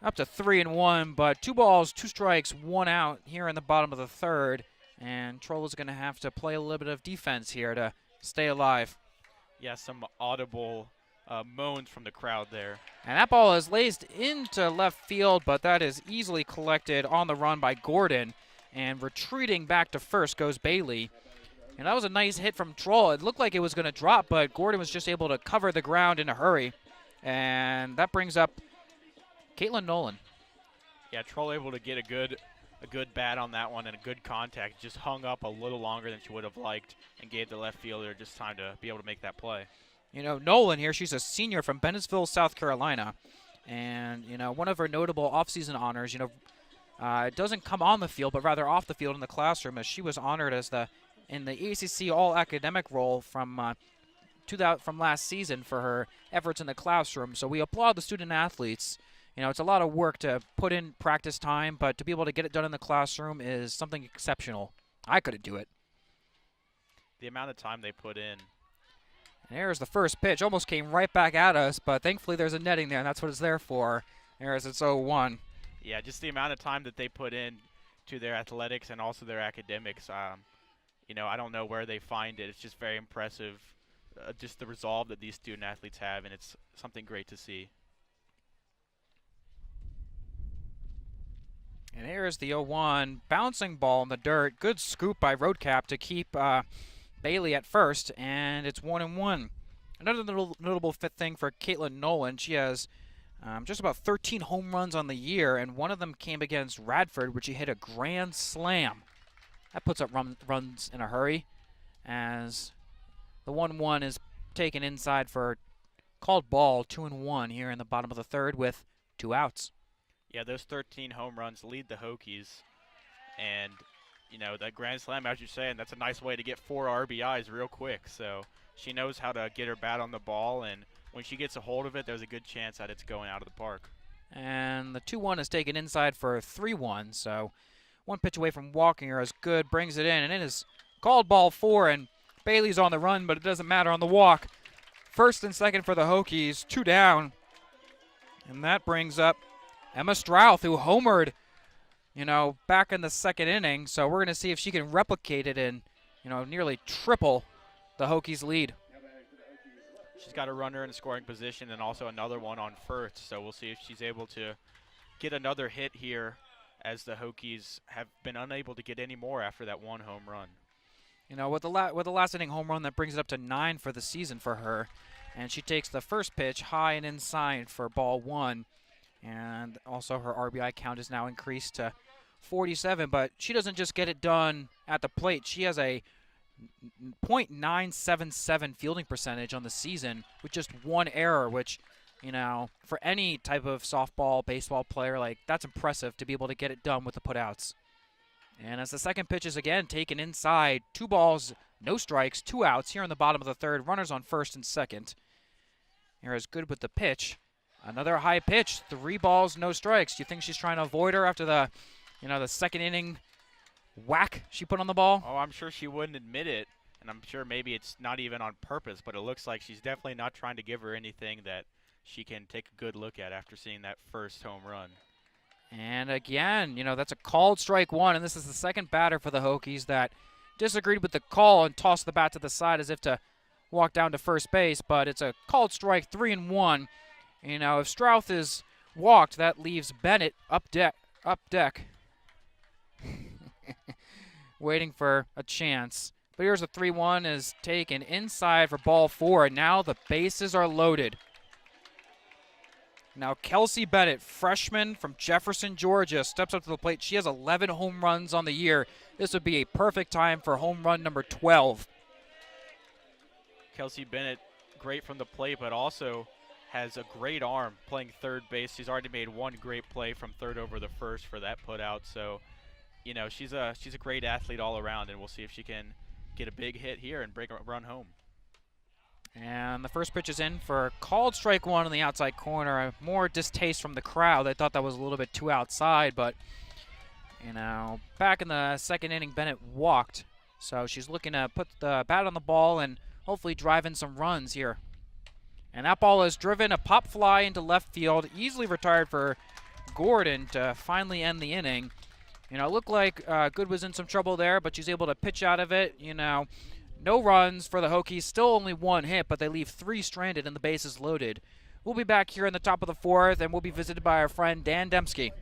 up to 3-1, but 2 balls, 2 strikes, 1 out here in the bottom of the third. And Troll is going to have to play a little bit of defense here to stay alive. Yeah, some audible moans from the crowd there. And that ball is laced into left field, but that is easily collected on the run by Gordon. And retreating back to first goes Bailey. And that was a nice hit from Troll. It looked like it was going to drop, but Gordon was just able to cover the ground in a hurry. And that brings up Caitlin Nolan. Yeah, Troll able to get a good bat on that one and a good contact. Just hung up a little longer than she would have liked and gave the left fielder just time to be able to make that play. You know, Nolan here, she's a senior from Bennettsville, South Carolina. And, you know, one of her notable offseason honors, you know, it doesn't come on the field, but rather off the field in the classroom, as she was honored as in the ACC All-Academic role from last season for her efforts in the classroom. So we applaud the student athletes. You know, it's a lot of work to put in practice time, but to be able to get it done in the classroom is something exceptional. I couldn't do it. The amount of time they put in. And there's the first pitch. Almost came right back at us, but thankfully there's a netting there, and that's what it's there for. There's its 0-1. Yeah, just the amount of time that they put in to their athletics and also their academics. You know, I don't know where they find it. It's just very impressive, just the resolve that these student athletes have, and it's something great to see. And here's the 0-1, bouncing ball in the dirt. Good scoop by Roadcap to keep Bailey at first, and it's 1-1. Another notable fit thing for Caitlin Nolan, she has Just about 13 home runs on the year, and one of them came against Radford, which he hit a grand slam. That puts up runs in a hurry, as the 1-1 is taken inside for called ball, 2-1 here in the bottom of the third with 2 outs. Yeah, those 13 home runs lead the Hokies. And, you know, that grand slam, as you're saying, that's a nice way to get 4 RBIs real quick. So she knows how to get her bat on the ball, and when she gets a hold of it, there's a good chance that it's going out of the park. And the 2-1 is taken inside for 3-1, so one pitch away from walking her is good, brings it in, and it is called ball 4, and Bailey's on the run, but it doesn't matter on the walk. First and second for the Hokies, 2 down. And that brings up Emma Strouth, who homered, back in the second inning. So we're going to see if she can replicate it and, nearly triple the Hokies' lead. She's got a runner in scoring position and also another one on first. So we'll see if she's able to get another hit here, as the Hokies have been unable to get any more after that 1 home run. With the last inning home run, that brings it up to 9 for the season for her. And she takes the first pitch high and inside for ball 1. And also her RBI count is now increased to 47. But she doesn't just get it done at the plate. She has a .977 fielding percentage on the season with just 1 error, which, for any type of softball, baseball player, that's impressive to be able to get it done with the putouts. And as the second pitch is again taken inside, 2 balls, no strikes, 2 outs here in the bottom of the third. Runners on first and second. Here is good with the pitch. Another high pitch, 3 balls, no strikes. Do you think she's trying to avoid her after the, the second inning whack she put on the ball? Oh, I'm sure she wouldn't admit it, and I'm sure maybe it's not even on purpose, but it looks like she's definitely not trying to give her anything that she can take a good look at after seeing that first home run. And again, that's a called strike 1, and this is the second batter for the Hokies that disagreed with the call and tossed the bat to the side as if to walk down to first base, but it's a called strike, 3-1. If Strouth is walked, that leaves Bennett up deck, waiting for a chance. But here's a 3-1 is taken inside for ball 4, and now the bases are loaded. Now Kelsey Bennett, freshman from Jefferson, Georgia, steps up to the plate. She has 11 home runs on the year. This would be a perfect time for home run number 12. Kelsey Bennett, great from the plate, but also has a great arm playing third base. She's already made 1 great play from third over the first for that putout. So, she's a great athlete all around, and we'll see if she can get a big hit here and bring a run home. And the first pitch is in for called strike 1 on the outside corner. More distaste from the crowd. They thought that was a little bit too outside, but, back in the second inning, Bennett walked. So she's looking to put the bat on the ball and hopefully drive in some runs here. And that ball is driven a pop fly into left field, easily retired for Gordon to finally end the inning. It looked like Good was in some trouble there, but she's able to pitch out of it. No runs for the Hokies, still only 1 hit, but they leave 3 stranded and the bases loaded. We'll be back here in the top of the 4th, and we'll be visited by our friend Dan Demski.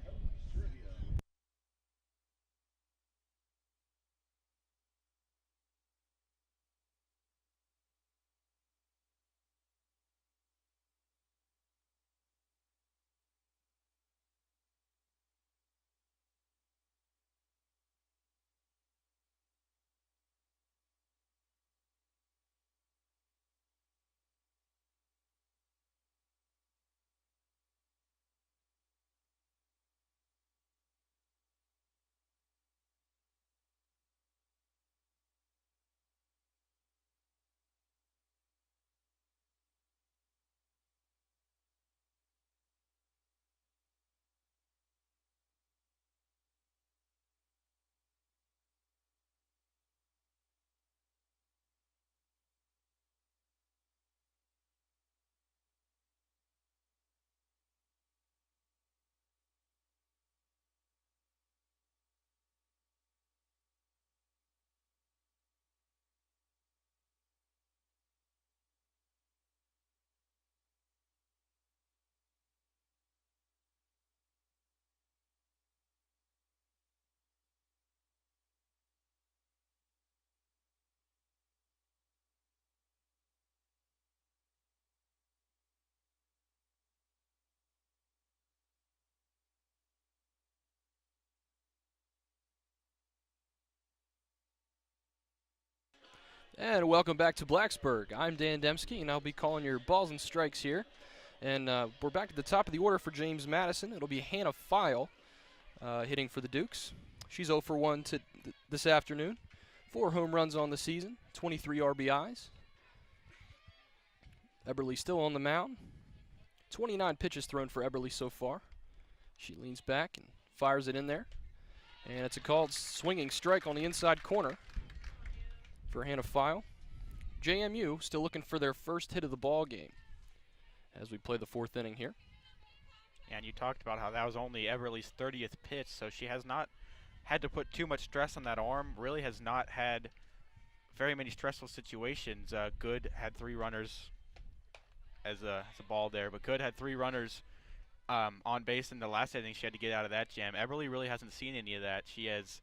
And welcome back to Blacksburg. I'm Dan Demski, and I'll be calling your balls and strikes here. And we're back to the top of the order for James Madison. It'll be Hannah File hitting for the Dukes. She's 0 for 1 this afternoon. 4 home runs on the season, 23 RBIs. Eberly still on the mound. 29 pitches thrown for Eberly so far. She leans back and fires it in there. And it's a called swinging strike on the inside corner for Hannah File. JMU still looking for their first hit of the ball game as we play the 4th inning here. And you talked about how that was only Everly's 30th pitch, so she has not had to put too much stress on that arm, really has not had very many stressful situations. Good had 3 runners as a ball there, but Good had 3 runners on base in the last inning. She had to get out of that jam. Everly really hasn't seen any of that. She has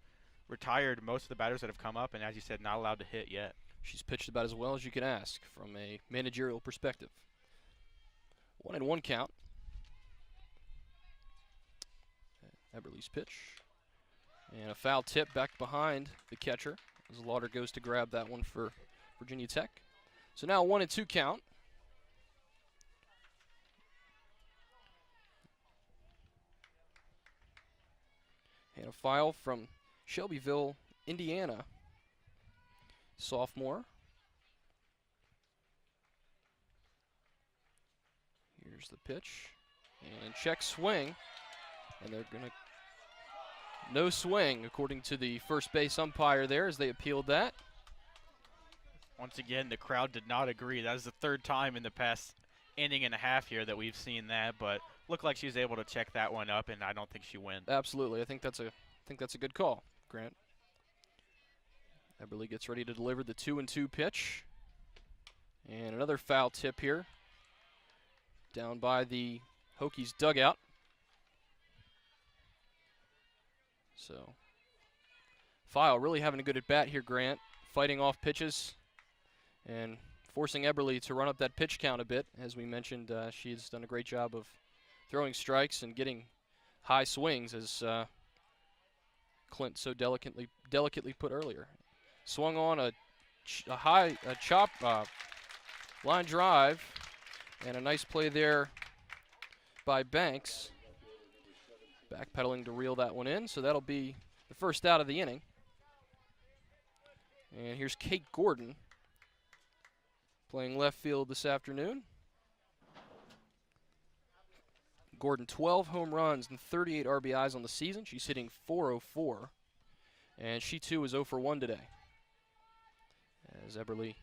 retired most of the batters that have come up, and as you said, not allowed to hit yet. She's pitched about as well as you can ask from a managerial perspective. 1-1 count. Eberly's pitch. And a foul tip back behind the catcher as Lauder goes to grab that one for Virginia Tech. So now 1-2 count. And a file from Shelbyville, Indiana. Sophomore. Here's the pitch. And check swing. And they're going to no swing according to the first base umpire there as they appealed that. Once again, the crowd did not agree. That is the 3rd time in the past inning and a half here that we've seen that, but looked like she was able to check that one up, and I don't think she went. Absolutely. I think that's a good call, Grant. Eberly gets ready to deliver the 2-2 pitch. And another foul tip here down by the Hokies dugout. So, File really having a good at-bat here, Grant. Fighting off pitches and forcing Eberly to run up that pitch count a bit. As we mentioned, she's done a great job of throwing strikes and getting high swings, as Clint so delicately put earlier. Swung on a chop line drive, and a nice play there by Banks. Backpedaling to reel that one in, so that'll be the first out of the inning. And here's Kate Gordon playing left field this afternoon. Gordon, 12 home runs and 38 RBIs on the season. She's hitting .404, and she too is 0 for 1 today. As Eberly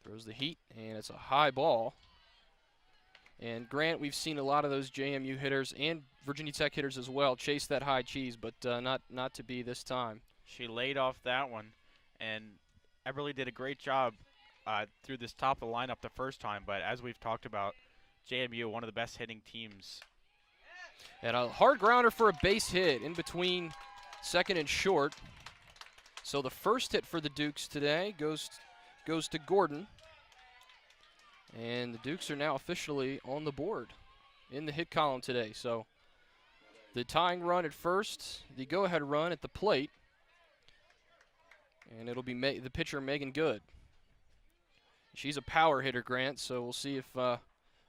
throws the heat, and it's a high ball. And Grant, we've seen a lot of those JMU hitters and Virginia Tech hitters as well chase that high cheese, but not to be this time. She laid off that one, and Eberly did a great job through this top of the lineup the first time, but as we've talked about, JMU, one of the best hitting teams. And a hard grounder for a base hit in between second and short. So the first hit for the Dukes today goes to Gordon. And the Dukes are now officially on the board in the hit column today. So the tying run at first, the go-ahead run at the plate, and it'll be the pitcher Megan Good. She's a power hitter, Grant, so we'll see if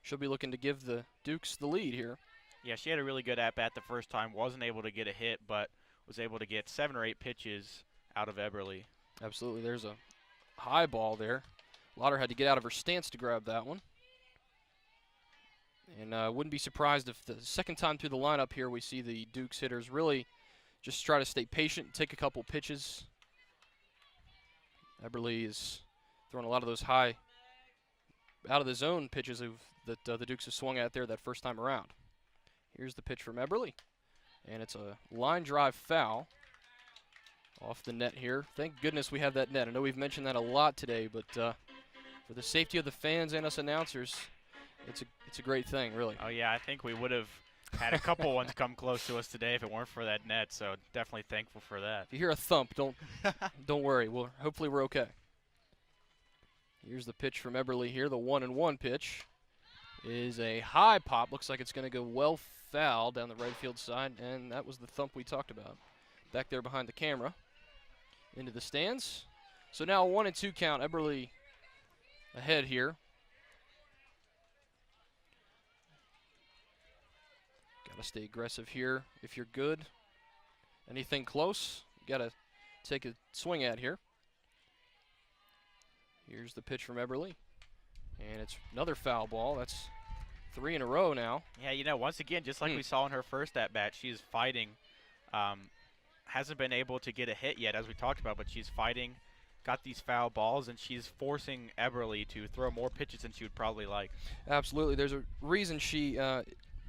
she'll be looking to give the Dukes the lead here. Yeah, she had a really good at-bat the first time, wasn't able to get a hit, but was able to get 7 or 8 pitches out of Eberly. Absolutely, there's a high ball there. Lauder had to get out of her stance to grab that one. And wouldn't be surprised if the second time through the lineup here we see the Dukes hitters really just try to stay patient and take a couple pitches. Eberly is throwing a lot of those high, out of the zone pitches that the Dukes have swung at there that first time around. Here's the pitch from Eberly, and it's a line drive foul off the net here. Thank goodness we have that net. I know we've mentioned that a lot today, but for the safety of the fans and us announcers, it's a great thing, really. Oh yeah, I think we would have had a couple ones come close to us today if it weren't for that net. So definitely thankful for that. If you hear a thump, don't worry. Hopefully we're okay. Here's the pitch from Eberly here. The 1-1 pitch is a high pop. Looks like it's going to go well foul down the right field side, and that was the thump we talked about. Back there behind the camera. Into the stands. So now 1-2 count. Eberly ahead here. Got to stay aggressive here if you're good. Anything close, you got to take a swing at here. Here's the pitch from Eberly. And it's another foul ball. That's 3 in a row now. Yeah, you know, once again, just like we saw in her first at-bat, she's fighting. Hasn't been able to get a hit yet, as we talked about, but she's fighting, got these foul balls, and she's forcing Eberly to throw more pitches than she would probably like. Absolutely. There's a reason she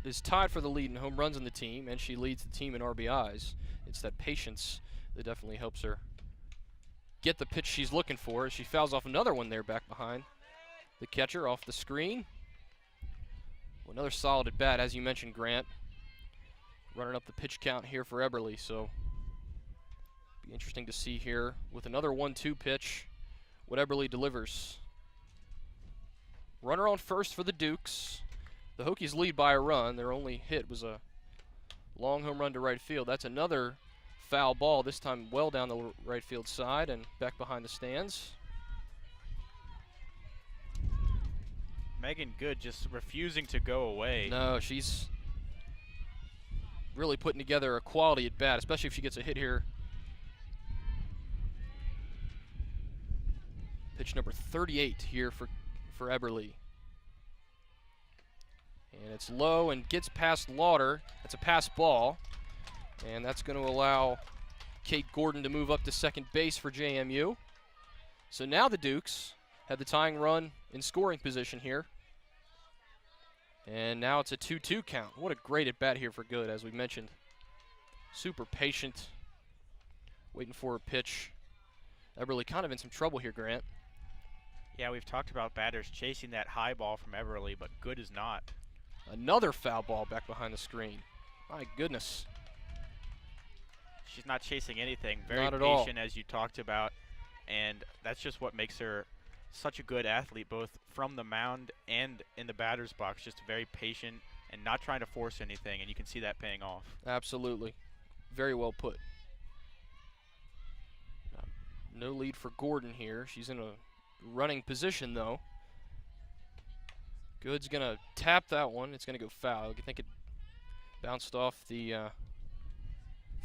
is tied for the lead in home runs in the team, and she leads the team in RBIs. It's that patience that definitely helps her get the pitch she's looking for. She fouls off another one there back behind the catcher off the screen. Well, another solid at bat, as you mentioned, Grant. Running up the pitch count here for Eberly, so be interesting to see here with another 1-2 pitch what Eberly delivers. Runner on first for the Dukes. The Hokies lead by a run. Their only hit was a long home run to right field. That's another foul ball, this time well down the right field side and back behind the stands. Megan Good just refusing to go away. No, she's really putting together a quality at bat, especially if she gets a hit here. Pitch number 38 here for Eberly. And it's low and gets past Lauder. That's a pass ball. And that's going to allow Kate Gordon to move up to second base for JMU. So now the Dukes have the tying run in scoring position here. And now it's a 2-2 count. What a great at bat here for Good, as we mentioned. Super patient, waiting for a pitch. Eberly kind of in some trouble here, Grant. Yeah, we've talked about batters chasing that high ball from Eberly, but Good is not. Another foul ball back behind the screen. My goodness. She's not chasing anything. Very Not at all. patient, as you talked about, and that's just what makes her such a good athlete, both from the mound and in the batter's box. Just very patient and not trying to force anything, and you can see that paying off. Absolutely. Very well put. No lead for Gordon here. She's in a running position, though. Good's going to tap that one. It's going to go foul. I think it bounced off the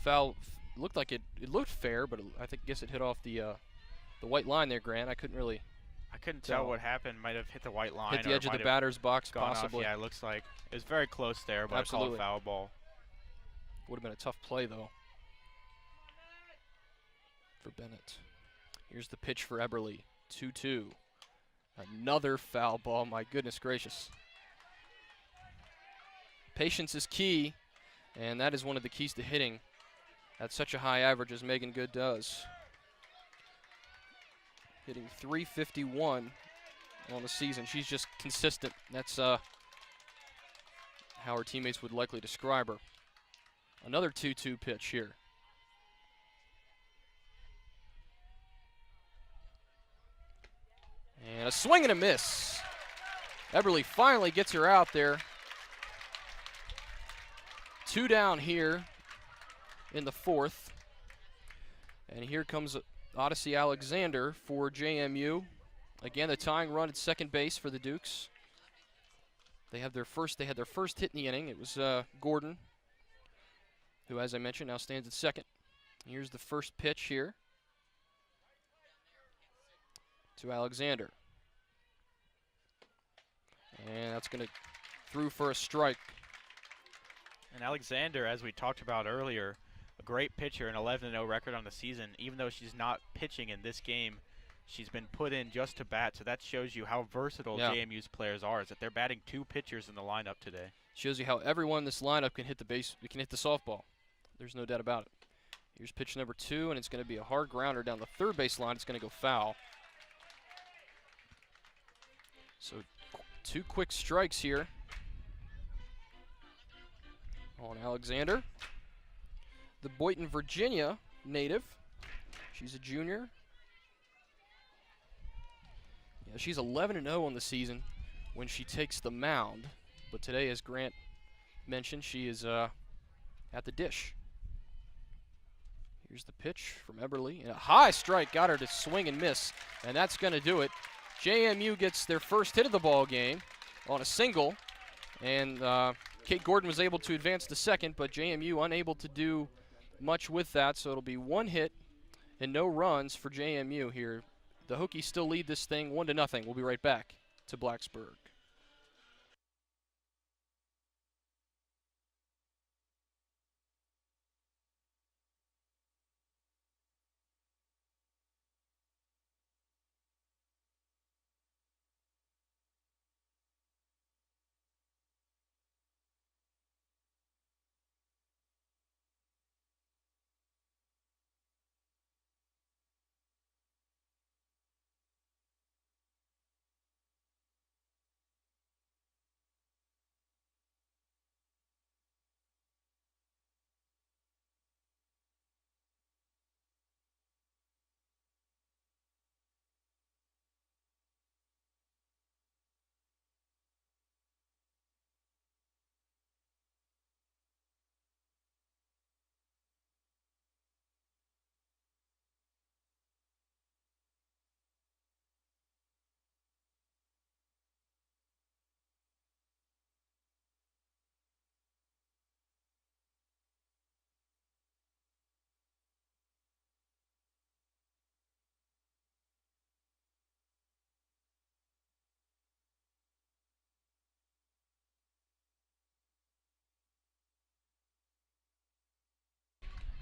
foul. Looked like it looked fair, but I guess it hit off the white line there, Grant. I couldn't tell what happened. Might have hit the white line. Hit the edge of the batter's box, possibly. Yeah, it looks like it was very close there, but Absolutely. I called a foul ball. Would have been a tough play, though, for Bennett. Here's the pitch for Eberly. 2-2. Another foul ball. My goodness gracious. Patience is key, and that is one of the keys to hitting at such a high average as Megan Good does. Hitting .351 on the season. She's just consistent. That's how her teammates would likely describe her. Another 2-2 pitch here. And a swing and a miss. Eberly finally gets her out there. 2 down here in the 4th. And here comes Odyssey Alexander for JMU. Again, the tying run at second base for the Dukes. They had their first hit in the inning. It was Gordon, who, as I mentioned, now stands at second. Here's the first pitch here to Alexander. And that's going to through for a strike. And Alexander, as we talked about earlier, a great pitcher, an 11-0 record on the season. Even though she's not pitching in this game, she's been put in just to bat. So that shows you how versatile JMU's players are, is that they're batting 2 pitchers in the lineup today. Shows you how everyone in this lineup can hit the base, can hit the softball. There's no doubt about it. Here's pitch number 2, and it's going to be a hard grounder down the third base line. It's going to go foul. So 2 quick strikes here on Alexander. The Boynton, Virginia native. She's a junior. Yeah, she's 11-0 on the season when she takes the mound. But today, as Grant mentioned, she is at the dish. Here's the pitch from Eberly. And a high strike got her to swing and miss, and that's going to do it. JMU gets their first hit of the ball game on a single, and Kate Gordon was able to advance to second, but JMU unable to do much with that, so it'll be one hit and no runs for JMU here. The Hokies still lead this thing 1-0. We'll be right back to Blacksburg.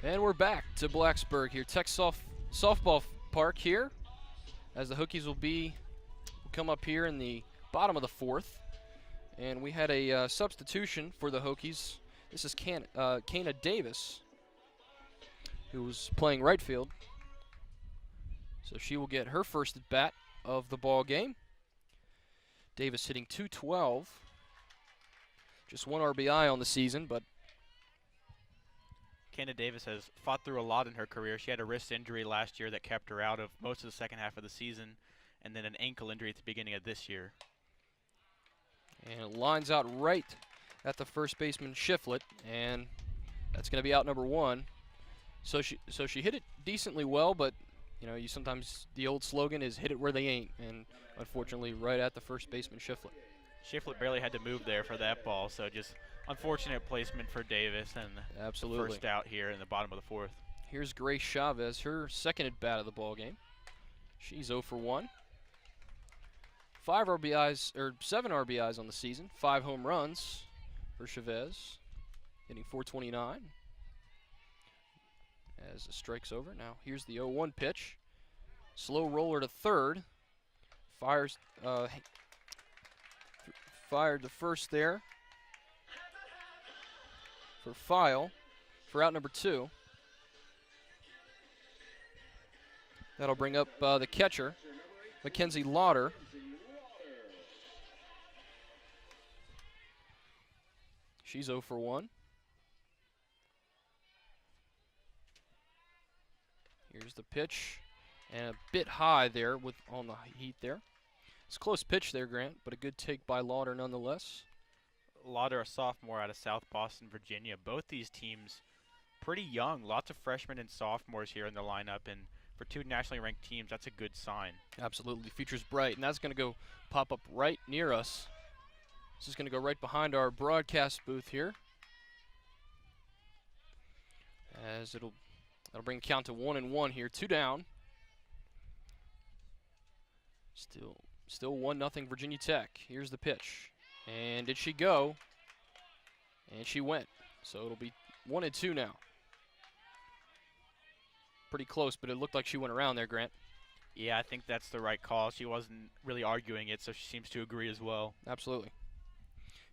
And we're back to Blacksburg here, Tech Softball Park here, as the Hokies will come up here in the bottom of the fourth. And we had a substitution for the Hokies. This is Kana Davis, who was playing right field. So she will get her first at bat of the ball game. Davis hitting .212, just 1 RBI on the season, but Canada Davis has fought through a lot in her career. She had a wrist injury last year that kept her out of most of the second half of the season, and then an ankle injury at the beginning of this year. And it lines out right at the first baseman Shiflett, and that's going to be out number 1. So she hit it decently well, but you know, sometimes the old slogan is hit it where they ain't, and unfortunately right at the first baseman Shiflett. Shiflett barely had to move there for that ball, so just unfortunate placement for Davis, and absolutely first out here in the bottom of the fourth. Here's Grace Chavez, her second at bat of the ball game. She's 0 for 1. 7 RBIs on the season, 5 home runs for Chavez, hitting .429. As the strike's over. Now here's the 0-1 pitch. Slow roller to third. Fired to first there for File for out number 2. That'll bring up the catcher, Mackenzie Lauder. She's 0 for 1. Here's the pitch, and a bit high there on the heat there. It's a close pitch there, Grant, but a good take by Lauder nonetheless. Lauder, a sophomore out of South Boston, Virginia. Both these teams pretty young. Lots of freshmen and sophomores here in the lineup, and for 2 nationally ranked teams, that's a good sign. Absolutely. Future's bright, and that's going to go pop up right near us. This is going to go right behind our broadcast booth here, as that'll bring the count to 1-1 here. 2 down. Still 1-0 Virginia Tech. Here's the pitch. And did she go? And she went. So it'll be 1-2 now. Pretty close, but it looked like she went around there, Grant. Yeah, I think that's the right call. She wasn't really arguing it, so she seems to agree as well. Absolutely.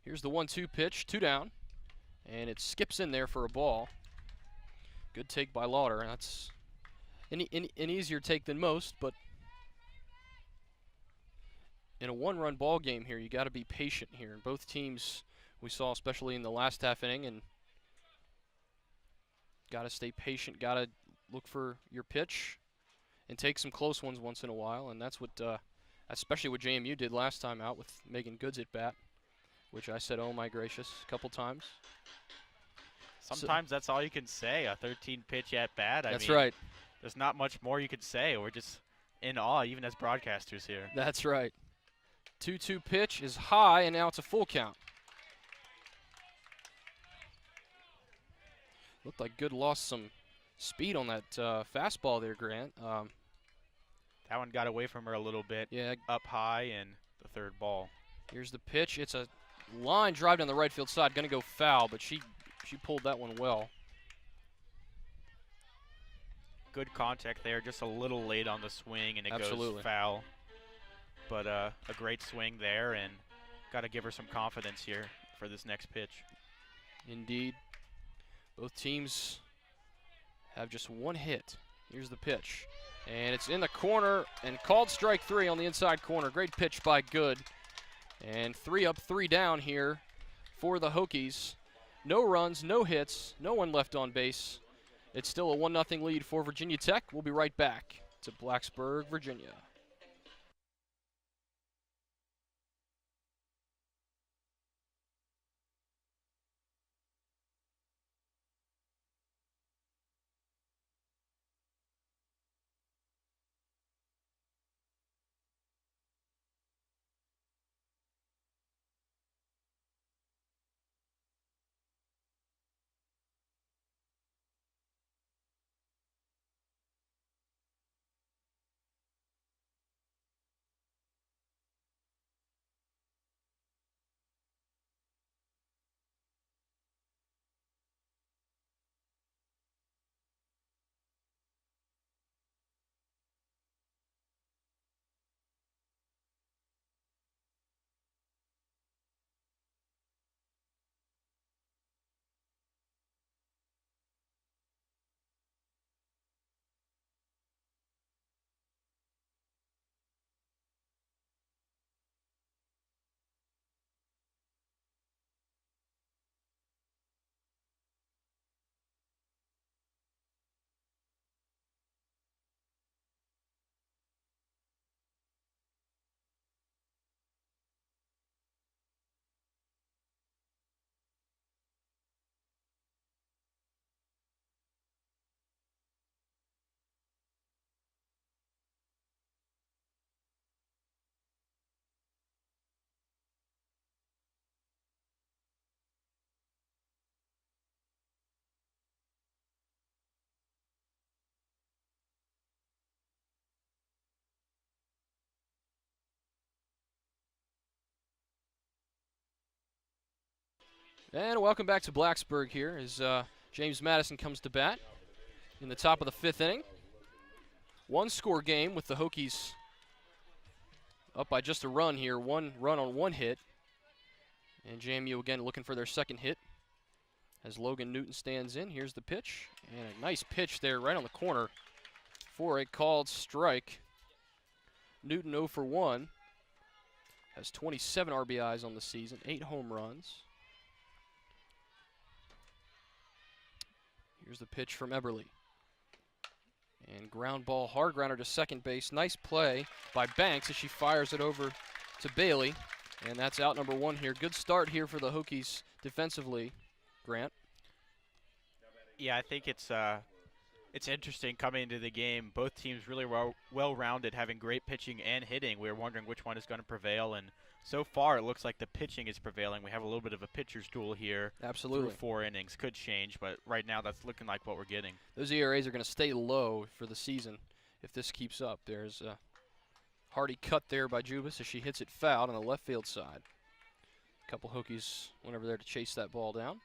Here's the 1-2 pitch, 2 down. And it skips in there for a ball. Good take by Lauder. That's an easier take than most, but in a 1-run ball game here, you got to be patient here. And both teams we saw, especially in the last half inning, and got to stay patient, got to look for your pitch and take some close ones once in a while. And that's what, especially what JMU did last time out with Megan Goods at bat, which I said, oh my gracious, a couple times. Sometimes that's all you can say, a 13-pitch at-bat. That's mean, right. There's not much more you could say. We're just in awe, even as broadcasters here. That's right. 2-2 pitch is high, and now it's a full count. Looked like Good lost some speed on that fastball there, Grant. That one got away from her a little bit. Yeah. Up high and the third ball. Here's the pitch. It's a line drive down the right field side. Going to go foul, but she pulled that one well. Good contact there, just a little late on the swing, and it Absolutely. goes foul. But a great swing there, and got to give her some confidence here for this next pitch. Indeed. Both teams have just one hit. Here's the pitch. And it's in the corner and called strike 3 on the inside corner. Great pitch by Good. And 3 up, 3 down here for the Hokies. No runs, no hits, no one left on base. It's still a 1-0 lead for Virginia Tech. We'll be right back to Blacksburg, Virginia. And welcome back to Blacksburg here as James Madison comes to bat in the top of the 5th inning. 1-score game with the Hokies up by just a run here. 1 run on 1 hit. And JMU again looking for their second hit as Logan Newton stands in. Here's the pitch. And a nice pitch there right on the corner for a called strike. Newton 0 for 1. Has 27 RBIs on the season, 8 home runs. Here's the pitch from Eberly. And ground ball, hard grounder to second base. Nice play by Banks as she fires it over to Bailey. And that's out number 1 here. Good start here for the Hokies defensively, Grant. Yeah, I think it's interesting coming into the game. Both teams really well-rounded, having great pitching and hitting. We were wondering which one is going to prevail, and so far it looks like the pitching is prevailing. We have a little bit of a pitcher's duel here. Absolutely. Through 4 innings. Could change, but right now that's looking like what we're getting. Those ERAs are going to stay low for the season if this keeps up. There's a hearty cut there by Jubas as she hits it foul on the left field side. A couple Hokies went over there to chase that ball down.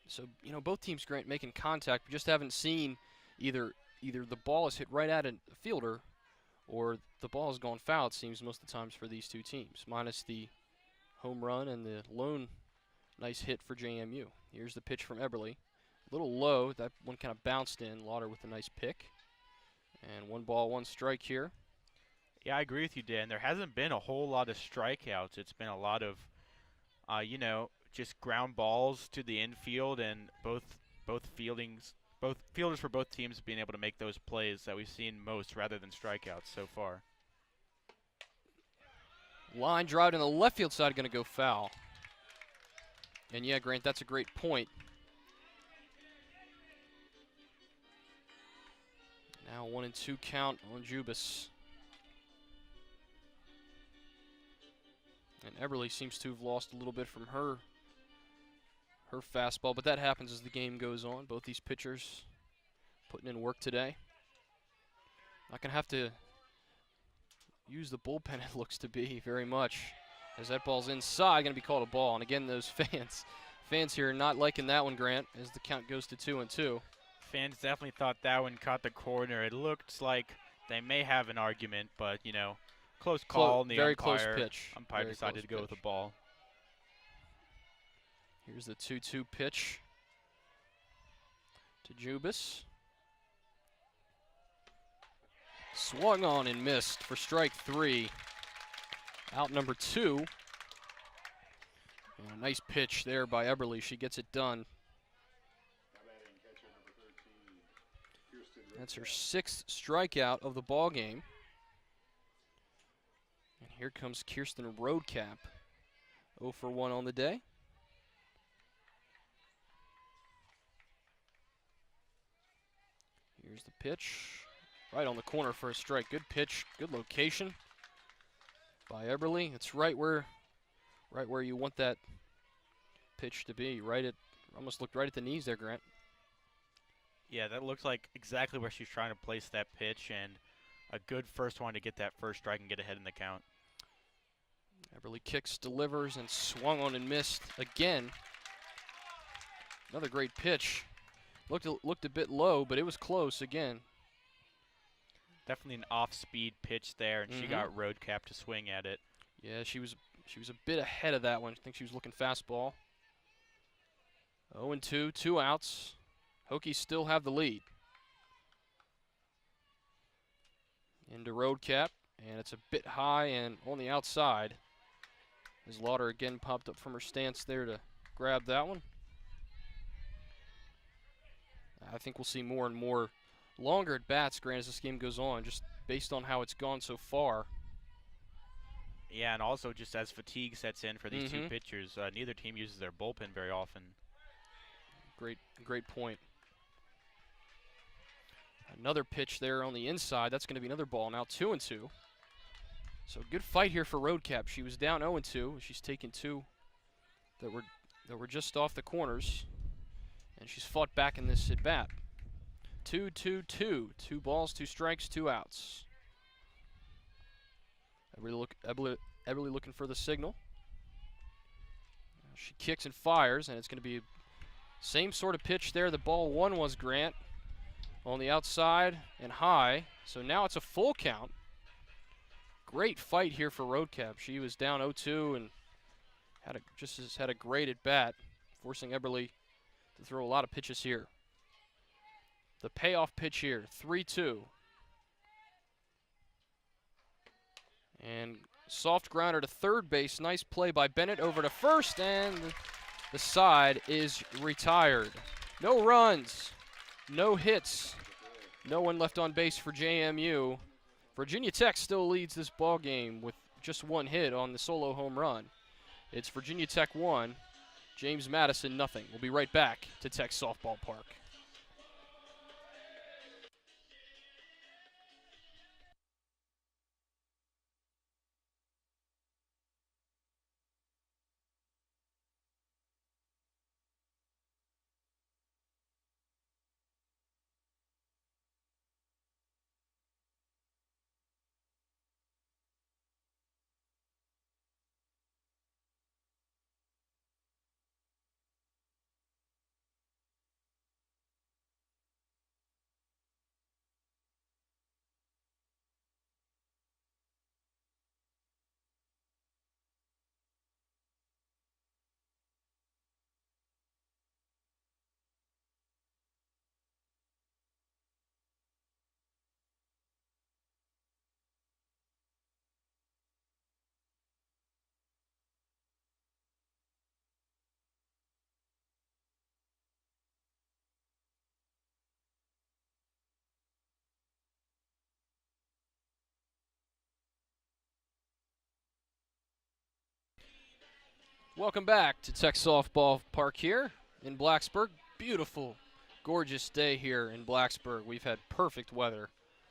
So, you know, both teams, Grant, making contact. We just haven't seen either the ball is hit right at a fielder or the ball has gone foul, it seems, most of the times for these two teams, minus the home run and the lone nice hit for JMU. Here's the pitch from Eberly. A little low. That one kind of bounced in. Lauder with a nice pick. And 1 ball, 1 strike here. Yeah, I agree with you, Dan. There hasn't been a whole lot of strikeouts. It's been a lot of, just ground balls to the infield, and both fielders for both teams being able to make those plays that we've seen most rather than strikeouts so far. Line drive in the left field side, going to go foul. And yeah, Grant, that's a great point. Now 1-2 count on Jubis. And Eberly seems to have lost a little bit from her fastball, but that happens as the game goes on. Both these pitchers putting in work today. Not going to have to use the bullpen, it looks to be, very much. As that ball's inside, going to be called a ball. And again, those fans here are not liking that one, Grant, as the count goes to 2-2. Fans definitely thought that one caught the corner. It looked like they may have an argument, but, you know, close call. And the very close pitch. Umpire decided to go with the ball. Here's the 2-2 pitch to Jubis. Swung on and missed for strike 3. Out number 2. And a nice pitch there by Eberly. She gets it done. That's her 6th strikeout of the ball game. And here comes Kirsten Roadcap. 0 for 1 on the day. Here's the pitch. Right on the corner for a strike. Good pitch, good location by Eberly. It's right where you want that pitch to be. Almost looked right at the knees there, Grant. Yeah, that looks like exactly where she's trying to place that pitch, and a good first one to get that first strike and get ahead in the count. Eberly kicks, delivers, and swung on and missed again. Another great pitch. Looked a bit low, but it was close again. Definitely an off-speed pitch there, and she got Roadcap to swing at it. Yeah, she was a bit ahead of that one. I think she was looking fastball. 0-2, 2 outs. Hokies still have the lead. Into Roadcap, and it's a bit high and on the outside. As Lauder again popped up from her stance there to grab that one. I think we'll see more and more longer at bats, Grant, as this game goes on, just based on how it's gone so far. Yeah, and also just as fatigue sets in for these two pitchers, neither team uses their bullpen very often. Great point. Another pitch there on the inside. That's going to be another ball now, 2-2. So good fight here for Roadcap. She was down 0-2. She's taken 2 that were just off the corners, and she's fought back in this at bat. 2-2-2. 2 balls, 2 strikes, 2 outs. Eberly looking for the signal. She kicks and fires, and it's going to be same sort of pitch there. The ball 1 was, Grant, on the outside and high. So now it's a full count. Great fight here for Roadcap. She was down 0-2 and had a great at bat, forcing Eberly to throw a lot of pitches here. The payoff pitch here, 3-2. And soft grounder to third base. Nice play by Bennett over to first, and the side is retired. No runs, no hits, no one left on base for JMU. Virginia Tech still leads this ball game with just 1 hit on the solo home run. It's Virginia Tech 1, James Madison nothing. We'll be right back to Tech Softball Park. Welcome back to Tech Softball Park here in Blacksburg. Beautiful, gorgeous day here in Blacksburg. We've had perfect weather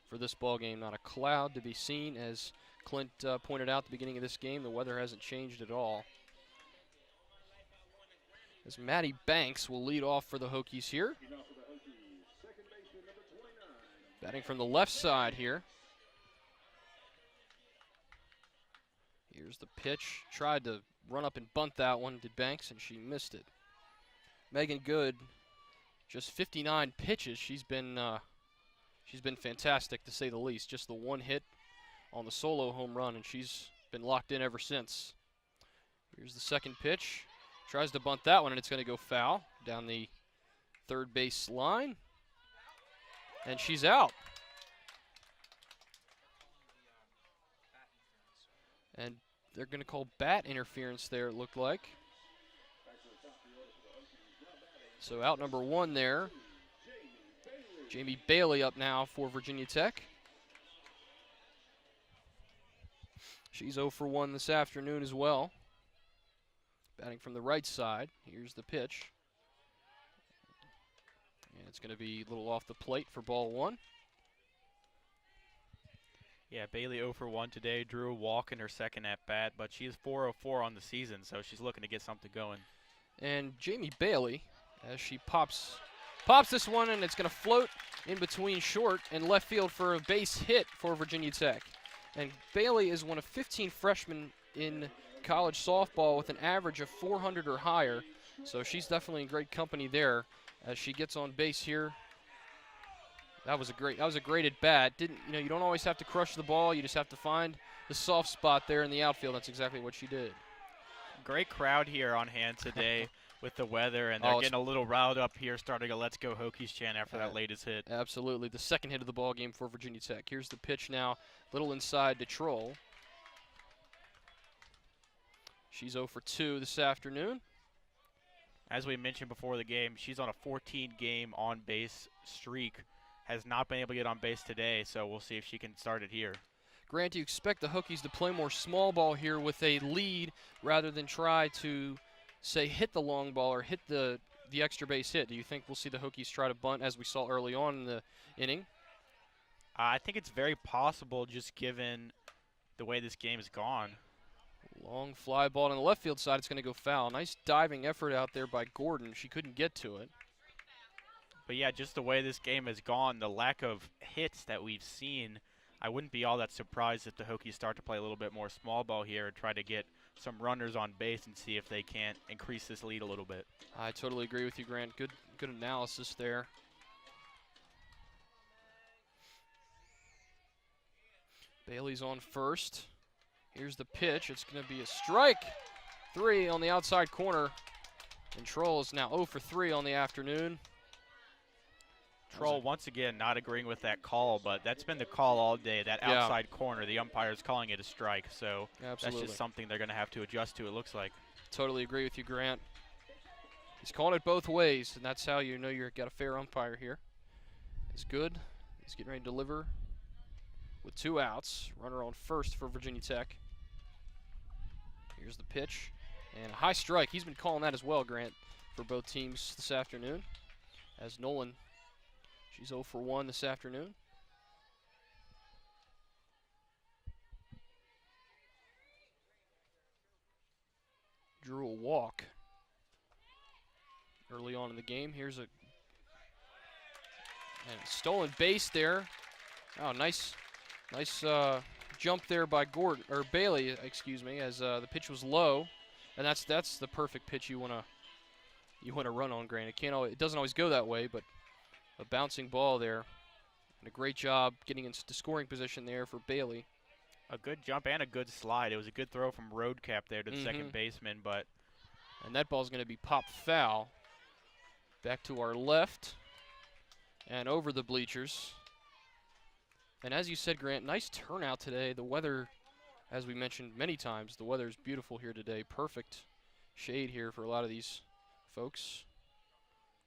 for this ball game. Not a cloud to be seen, as Clint pointed out at the beginning of this game. The weather hasn't changed at all. As Maddie Banks will lead off for the Hokies here. Batting from the left side here. Here's the pitch. Tried to run up and bunt that one, did Banks, and she missed it. Megan Good, just 59 pitches. She's been fantastic, to say the least. Just the one hit on the solo home run, and she's been locked in ever since. Here's the second pitch. Tries to bunt that one, and it's going to go foul down the third base line. And she's out. And they're going to call bat interference there, it looked like. So out number one there. Jamie Bailey up now for Virginia Tech. She's 0 for 1 this afternoon as well. Batting from the right side. Here's the pitch. And it's going to be a little off the plate for ball one. Yeah, Bailey 0 for 1 today, drew a walk in her second at-bat, but she is 4-0-4 on the season, so she's looking to get something going. And Jamie Bailey, as she pops this one, and it's going to float in between short and left field for a base hit for Virginia Tech. And Bailey is one of 15 freshmen in college softball with an average of 400 or higher, so she's definitely in great company there as she gets on base here. That was a great at bat. You don't always have to crush the ball. You just have to find the soft spot there in the outfield. That's exactly what she did. Great crowd here on hand today with the weather, and they're getting a little riled up here, starting a "Let's Go Hokies" chant after that latest hit. Absolutely, the second hit of the ball game for Virginia Tech. Here's the pitch now, little inside to Troll. She's 0 for 2 this afternoon. As we mentioned before the game, she's on a 14-game on-base streak. Has not been able to get on base today, so we'll see if she can start it here. Grant, do you expect the Hokies to play more small ball here with a lead rather than try to, say, hit the long ball or hit the extra base hit? Do you think we'll see the Hokies try to bunt as we saw early on in the inning? I think it's very possible, just given the way this game has gone. Long fly ball on the left field side. It's going to go foul. Nice diving effort out there by Gordon. She couldn't get to it. But yeah, just the way this game has gone, the lack of hits that we've seen, I wouldn't be all that surprised if the Hokies start to play a little bit more small ball here and try to get some runners on base and see if they can't increase this lead a little bit. I totally agree with you, Grant. Good analysis there. Bailey's on first. Here's the pitch. It's going to be a strike. 3 on the outside corner. And Troll is now 0 for 3 on the afternoon. Troll once again not agreeing with that call, but that's been the call all day, that outside corner. The umpire's calling it a strike, so Absolutely. That's just something they're going to have to adjust to, it looks like. Totally agree with you, Grant. He's calling it both ways, and that's how you know you've got a fair umpire here. It's good. He's getting ready to deliver with 2 outs. Runner on first for Virginia Tech. Here's the pitch, and a high strike. He's been calling that as well, Grant, for both teams this afternoon. As Nolan, she's 0 for 1 this afternoon. Drew a walk early on in the game. Here's a stolen base there. Oh, nice jump there by Bailey, excuse me, as the pitch was low, and that's the perfect pitch you want to run on, Grant. It doesn't always go that way, but a bouncing ball there, and a great job getting into scoring position there for Bailey. A good jump and a good slide. It was a good throw from Roadcap there to the second baseman, and that ball's going to be popped foul. Back to our left and over the bleachers. And as you said, Grant, nice turnout today. The weather, as we mentioned many times, the weather is beautiful here today. Perfect shade here for a lot of these folks.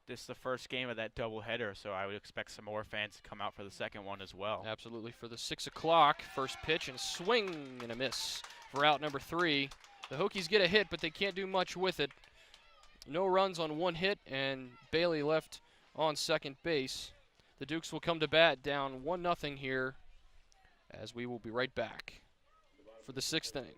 This is the first game of that doubleheader, so I would expect some more fans to come out for the second one as well. Absolutely. For the 6 o'clock, first pitch and swing and a miss for out number 3. The Hokies get a hit, but they can't do much with it. No runs on one hit, and Bailey left on second base. The Dukes will come to bat down 1-0 here, as we will be right back for the 6th inning.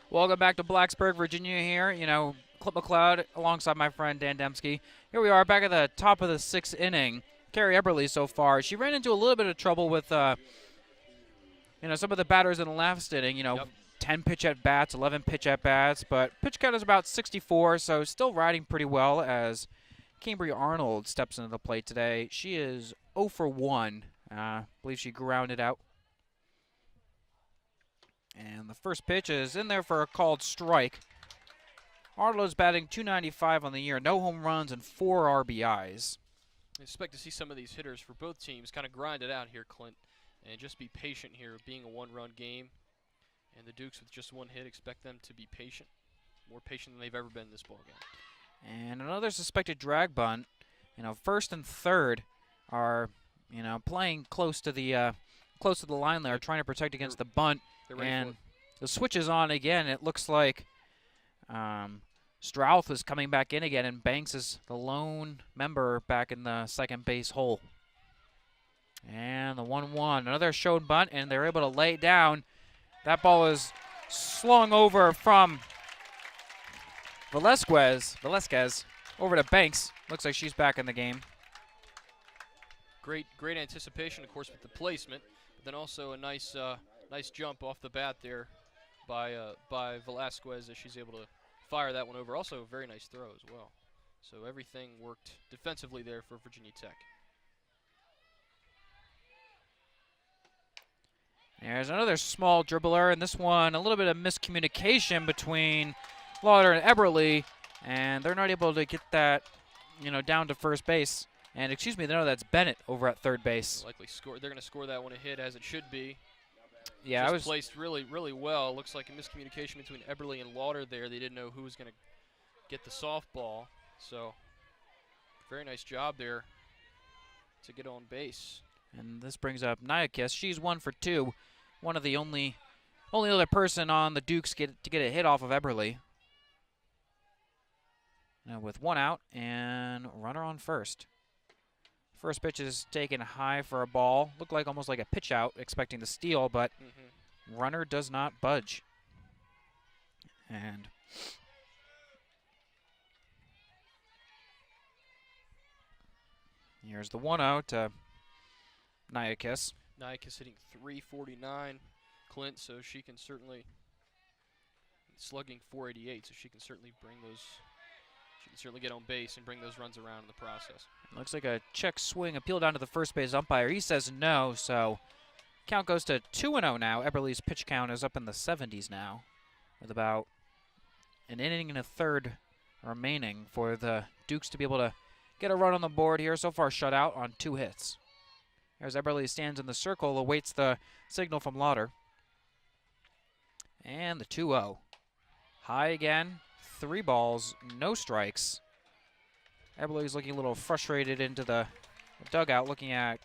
Welcome back to Blacksburg, Virginia here. Clint McLeod alongside my friend Dan Demski. Here we are back at the top of the 6th inning. Carrie Eberly so far. She ran into a little bit of trouble with, some of the batters in the last inning. 10 pitch at bats, 11 pitch at bats, but pitch count is about 64, so still riding pretty well as Cambria Arnold steps into the plate today. She is 0 for 1. I believe she grounded out. And the first pitch is in there for a called strike. Arnold is batting .295 on the year, no home runs and 4 RBIs. I expect to see some of these hitters for both teams kind of grind it out here, Clint, and just be patient here, being a one-run game. And the Dukes with just one hit, expect them to be patient, more patient than they've ever been in this ballgame. And another suspected drag bunt. First and third are, playing close to the line there, trying to protect against the bunt. And the switch is on again. It looks like Strouth is coming back in again, and Banks is the lone member back in the second base hole. And the 1-1, another shown bunt, and they're able to lay it down. That ball is slung over from Velasquez over to Banks. Looks like she's back in the game. Great anticipation, of course, with the placement, but then also a nice jump off the bat there by Velasquez as she's able to fire that one over. Also a very nice throw as well. So everything worked defensively there for Virginia Tech. There's another small dribbler, and this one a little bit of miscommunication between Lauder and Eberly, and they're not able to get that, down to first base. And excuse me, no, that's Bennett over at third base. Likely score. They're going to score that one a hit as it should be. Yeah, Just I was placed really, really well. Looks like a miscommunication between Eberly and Lauder there. They didn't know who was going to get the softball. So very nice job there to get on base. And this brings up Nyakis. She's 1 for 2. One of the only other person on the Dukes to get a hit off of Eberly. Now with 1 out and runner on first. First pitch is taken high for a ball. Looked like almost like a pitch out, expecting the steal, but runner does not budge. And here's the 1-0 to Nyakis. Nyakis hitting .349, Clint, so she can certainly slugging .488, so she can certainly bring those. She can certainly get on base and bring those runs around in the process. Looks like a check swing, appeal down to the first base umpire. He says no, so count goes to 2-0 now. Eberly's pitch count is up in the 70s now, with about an inning and a third remaining for the Dukes to be able to get a run on the board here. So far, shut out on 2 hits. As Eberly stands in the circle, awaits the signal from Lauder. And the 2-0. High again. 3 balls, no strikes. Eberle's looking a little frustrated into the dugout, looking at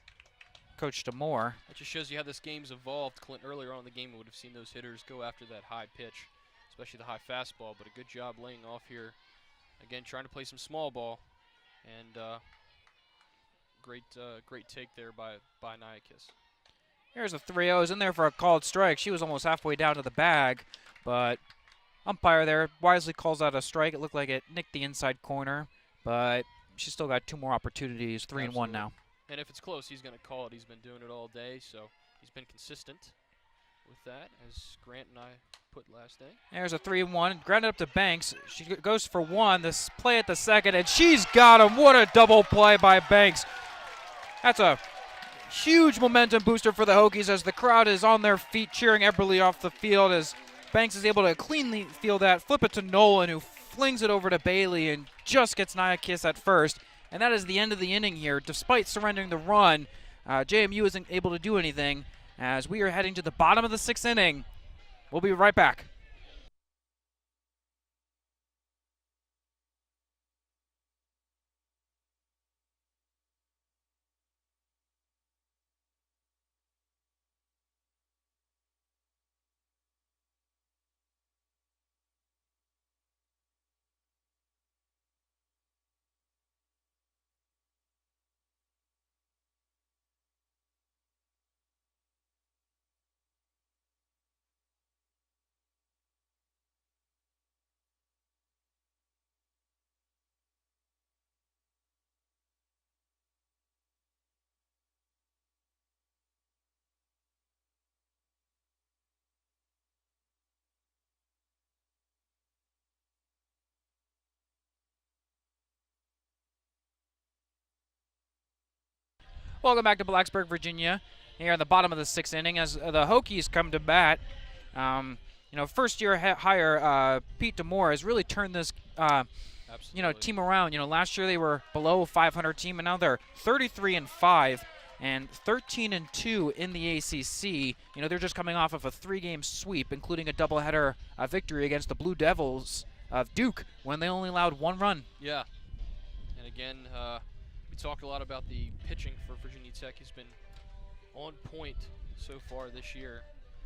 Coach DeMoore. That just shows you how this game's evolved. Clint, earlier on in the game, we would have seen those hitters go after that high pitch, especially the high fastball, but a good job laying off here. Again, trying to play some small ball, and great take there by Nyakis. Here's a 3-0, in there for a called strike. She was almost halfway down to the bag, but umpire there wisely calls out a strike. It looked like it nicked the inside corner, but she's still got 2 more opportunities, 3-1 now. And if it's close, he's going to call it. He's been doing it all day, so he's been consistent with that, as Grant and I put last day. There's a 3-1, grounded up to Banks. She goes for 1, this play at the second, and she's got him. What a double play by Banks. That's a huge momentum booster for the Hokies as the crowd is on their feet cheering Eberle off the field as Banks is able to cleanly field that, flip it to Nolan, who flings it over to Bailey and just gets Nyakis at first. And that is the end of the inning here. Despite surrendering the run, JMU isn't able to do anything as we are heading to the bottom of the 6th inning. We'll be right back. Welcome back to Blacksburg, Virginia. Here in the bottom of the 6th inning as the Hokies come to bat. First-year hire Pete DeMoore has really turned this team around. Last year they were below a 500 team, and now they're 33-5 and 13-2 in the ACC. They're just coming off of a 3-game sweep, including a doubleheader victory against the Blue Devils of Duke when they only allowed 1 run. Yeah, and again, we talked a lot about the pitching for Virginia Tech. Has been on point so far this year,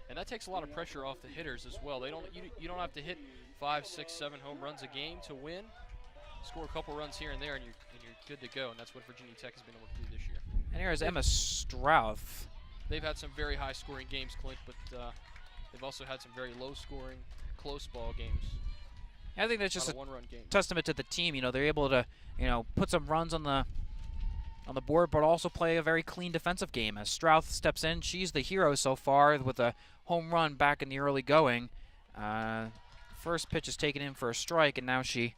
and that takes a lot of pressure off the hitters as well. You don't have to hit 5, 6, 7 home runs a game to win. Score a couple runs here and there, and you're good to go. And that's what Virginia Tech has been able to do this year. And here is Emma Strouth. They've had some very high-scoring games, Clint, but they've also had some very low-scoring, close ball games. I think that's just a one-run game. Testament to the team. They're able to put some runs on the board, but also play a very clean defensive game. As Strouth steps in, she's the hero so far with a home run back in the early going. First pitch is taken in for a strike, and now she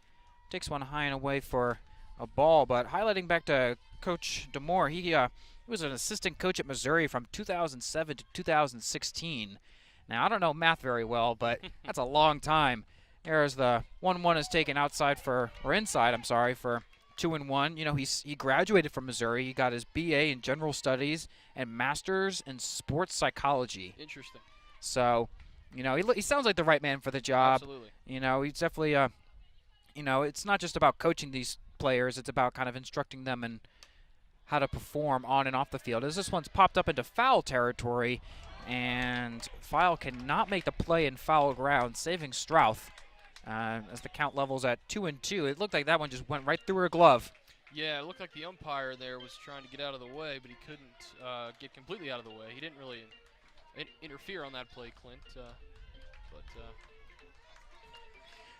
takes one high and away for a ball. But highlighting back to Coach DeMoore, he was an assistant coach at Missouri from 2007 to 2016. Now, I don't know math very well, but that's a long time. There's the 1-1 is taken inside for 2-1. He graduated from Missouri. He got his BA in General Studies and Master's in Sports Psychology. Interesting. So, he sounds like the right man for the job. Absolutely. He's definitely, it's not just about coaching these players. It's about kind of instructing them in how to perform on and off the field. As this one's popped up into foul territory, and File cannot make the play in foul ground, saving Strouth. As the count levels at 2-2, it looked like that one just went right through her glove. Yeah, it looked like the umpire there was trying to get out of the way, but he couldn't get completely out of the way. He didn't really interfere on that play, Clint.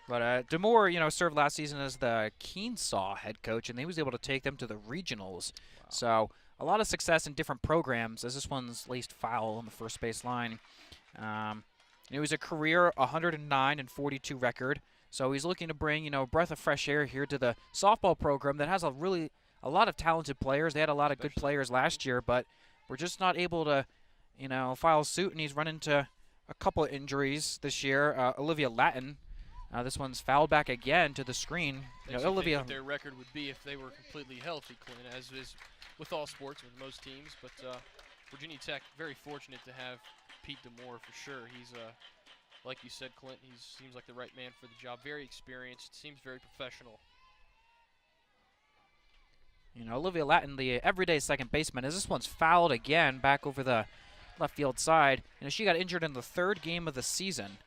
But DeMoore, served last season as the Keensaw head coach, and he was able to take them to the regionals. Wow. So a lot of success in different programs, as this one's laced foul on the first base line. It was a career 109-42 record, so he's looking to bring a breath of fresh air here to the softball program that has a lot of talented players. They had a lot of good players last year, but we're just not able to file suit, and he's run into a couple of injuries this year. Olivia Lattin, this one's fouled back again to the screen. Olivia, what their record would be if they were completely healthy, Clint, as is with all sports, with most teams. But Virginia Tech very fortunate to have Pete DeMoore for sure. He's like you said, Clint, he seems like the right man for the job. Very experienced, seems very professional. You know, Olivia Latin, the everyday second baseman, as this one's fouled again back over the left field side. You know, she got injured in the third game of the season.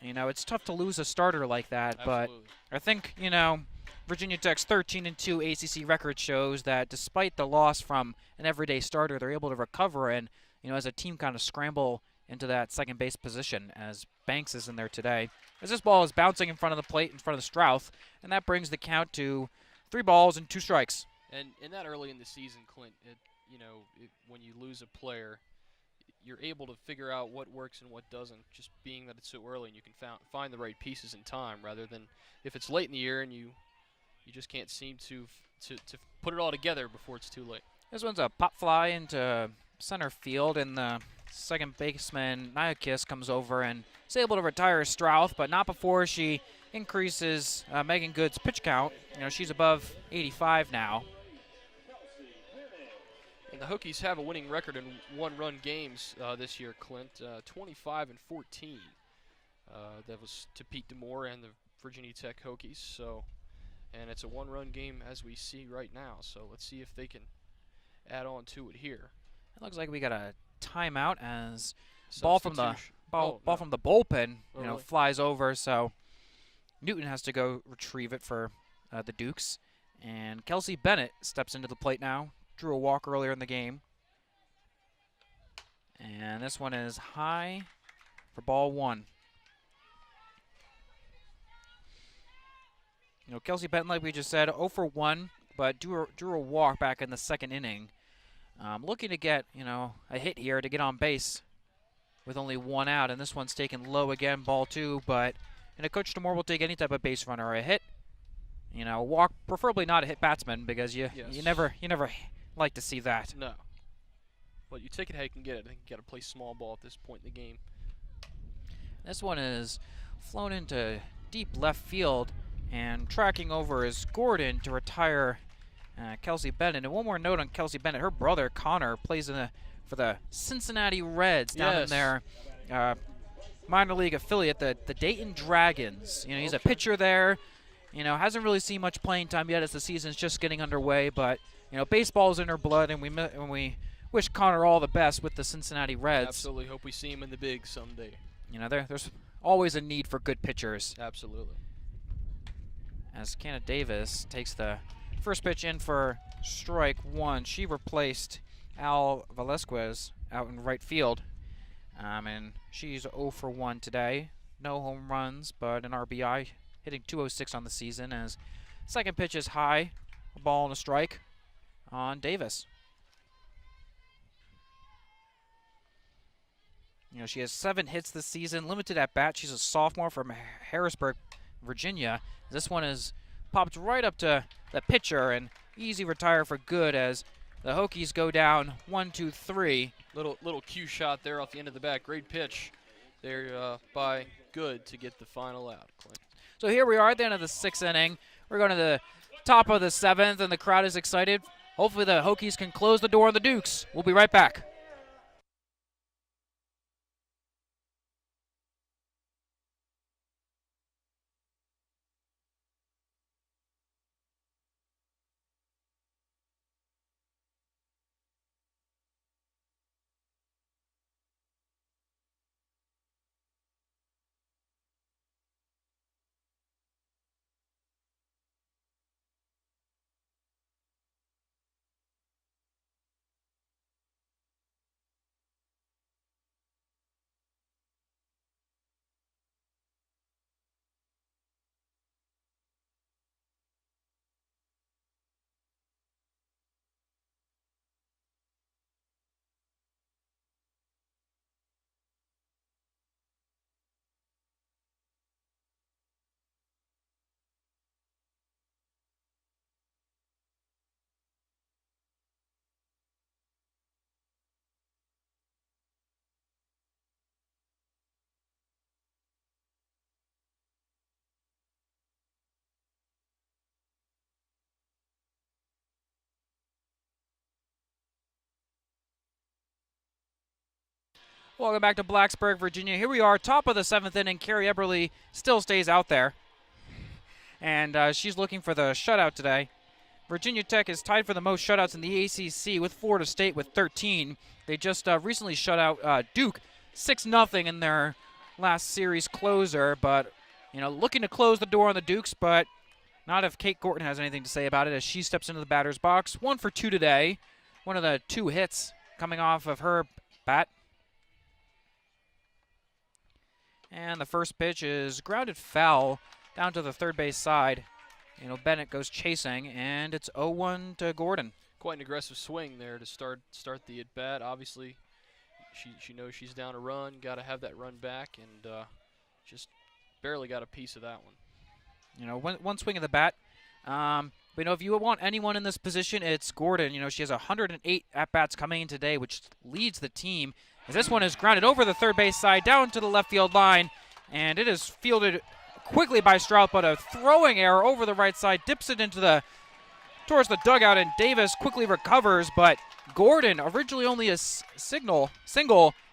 You know, it's tough to lose a starter like that, Absolutely. but I think, you know, Virginia Tech's 13-2 ACC record shows that despite the loss from an everyday starter, they're able to recover and, you know, as a team kind of scramble into that second base position as Banks is in there today. As this ball is bouncing in front of the plate, in front of Strouth, and that brings the count to 3 balls and 2 strikes. And that early in the season, Clint, when you lose a player, you're able to figure out what works and what doesn't, just being that it's so early and you can find the right pieces in time, rather than if it's late in the year and you just can't seem to put it all together before it's too late. This one's a pop fly into center field, and the second baseman, Nyakis, comes over and is able to retire Strouth, but not before she increases Megan Good's pitch count. You know, she's above 85 now. And the Hokies have a winning record in one-run games this year, Clint, 25-14. That was to Pete DeMore and the Virginia Tech Hokies. So, and it's a one-run game as we see right now. So let's see if they can add on to it here. It looks like we got a timeout as ball from the bullpen, flies over. So Newton has to go retrieve it for the Dukes, and Kelsey Bennett steps into the plate now. Drew a walk earlier in the game. And this one is high for ball 1. You know, Kelsey Bennett, like we just said, 0 for 1, but drew a walk back in the second inning. Looking to get, you know, a hit here to get on base with only 1 out, and this one's taken low again, ball 2, but Coach DeMore will take any type of base runner. A hit, you know, a walk, preferably not a hit batsman, because you never like to see that. No. But you take it how you can get it. I think you got to play small ball at this point in the game. This one is flown into deep left field, and tracking over is Gordon to retire Kelsey Bennett. And one more note on Kelsey Bennett. Her brother, Connor, plays for the Cincinnati Reds down in their minor league affiliate, the Dayton Dragons. You know, he's a pitcher there. You know, hasn't really seen much playing time yet as the season's just getting underway, but you know, baseball's in her blood, and we wish Connor all the best with the Cincinnati Reds. Absolutely. Hope we see him in the big someday. You know, there's always a need for good pitchers. Absolutely. As Canna Davis takes the first pitch in for strike 1. She replaced Al Velasquez out in right field. And she's 0 for 1 today. No home runs, but an RBI, hitting .206 on the season. As second pitch is high, a ball and a strike on Davis. You know, she has 7 hits this season, limited at bat. She's a sophomore from Harrisburg, Virginia. This one is popped right up to the pitcher, and easy retire for good as the Hokies go down 1-2-3. Little cue shot there off the end of the bat. Great pitch there by Good to get the final out, Clint. So here we are at the end of the 6th inning. We're going to the top of the 7th, and the crowd is excited. Hopefully the Hokies can close the door on the Dukes. We'll be right back. Welcome back to Blacksburg, Virginia. Here we are, top of the 7th inning. Carrie Eberly still stays out there, and she's looking for the shutout today. Virginia Tech is tied for the most shutouts in the ACC with Florida State with 13. They just recently shut out Duke 6-0 in their last series closer, but looking to close the door on the Dukes, but not if Kate Gorton has anything to say about it as she steps into the batter's box. 1 for 2 today. One of the 2 hits coming off of her bat. And the first pitch is grounded foul down to the third base side. Bennett goes chasing, and it's 0-1 to Gordon. Quite an aggressive swing there to start the at bat. Obviously, she knows she's down a run. Got to have that run back, and just barely got a piece of that one. One swing of the bat. But if you want anyone in this position, it's Gordon. She has 108 at bats coming in today, which leads the team. As this one is grounded over the third base side down to the left field line, and it is fielded quickly by Strout, but a throwing error over the right side dips it towards the dugout, and Davis quickly recovers. But Gordon, originally only a single,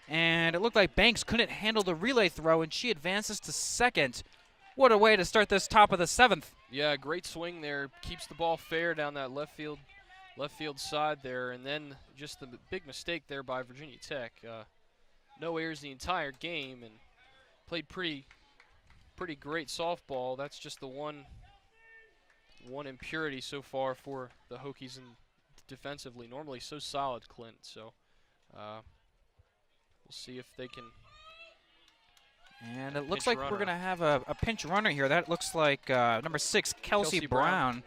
and it looked like Banks couldn't handle the relay throw, and she advances to second. What a way to start this top of the 7th. Yeah, great swing there. Keeps the ball fair down that left field side there, and then just the big mistake there by Virginia Tech. No errors the entire game, and played pretty great softball. That's just the one impurity so far for the Hokies and defensively. Normally so solid, Clint. So we'll see if they can. And it looks like we're going to have a pinch runner here. That looks like number 6, Kelsey Brown.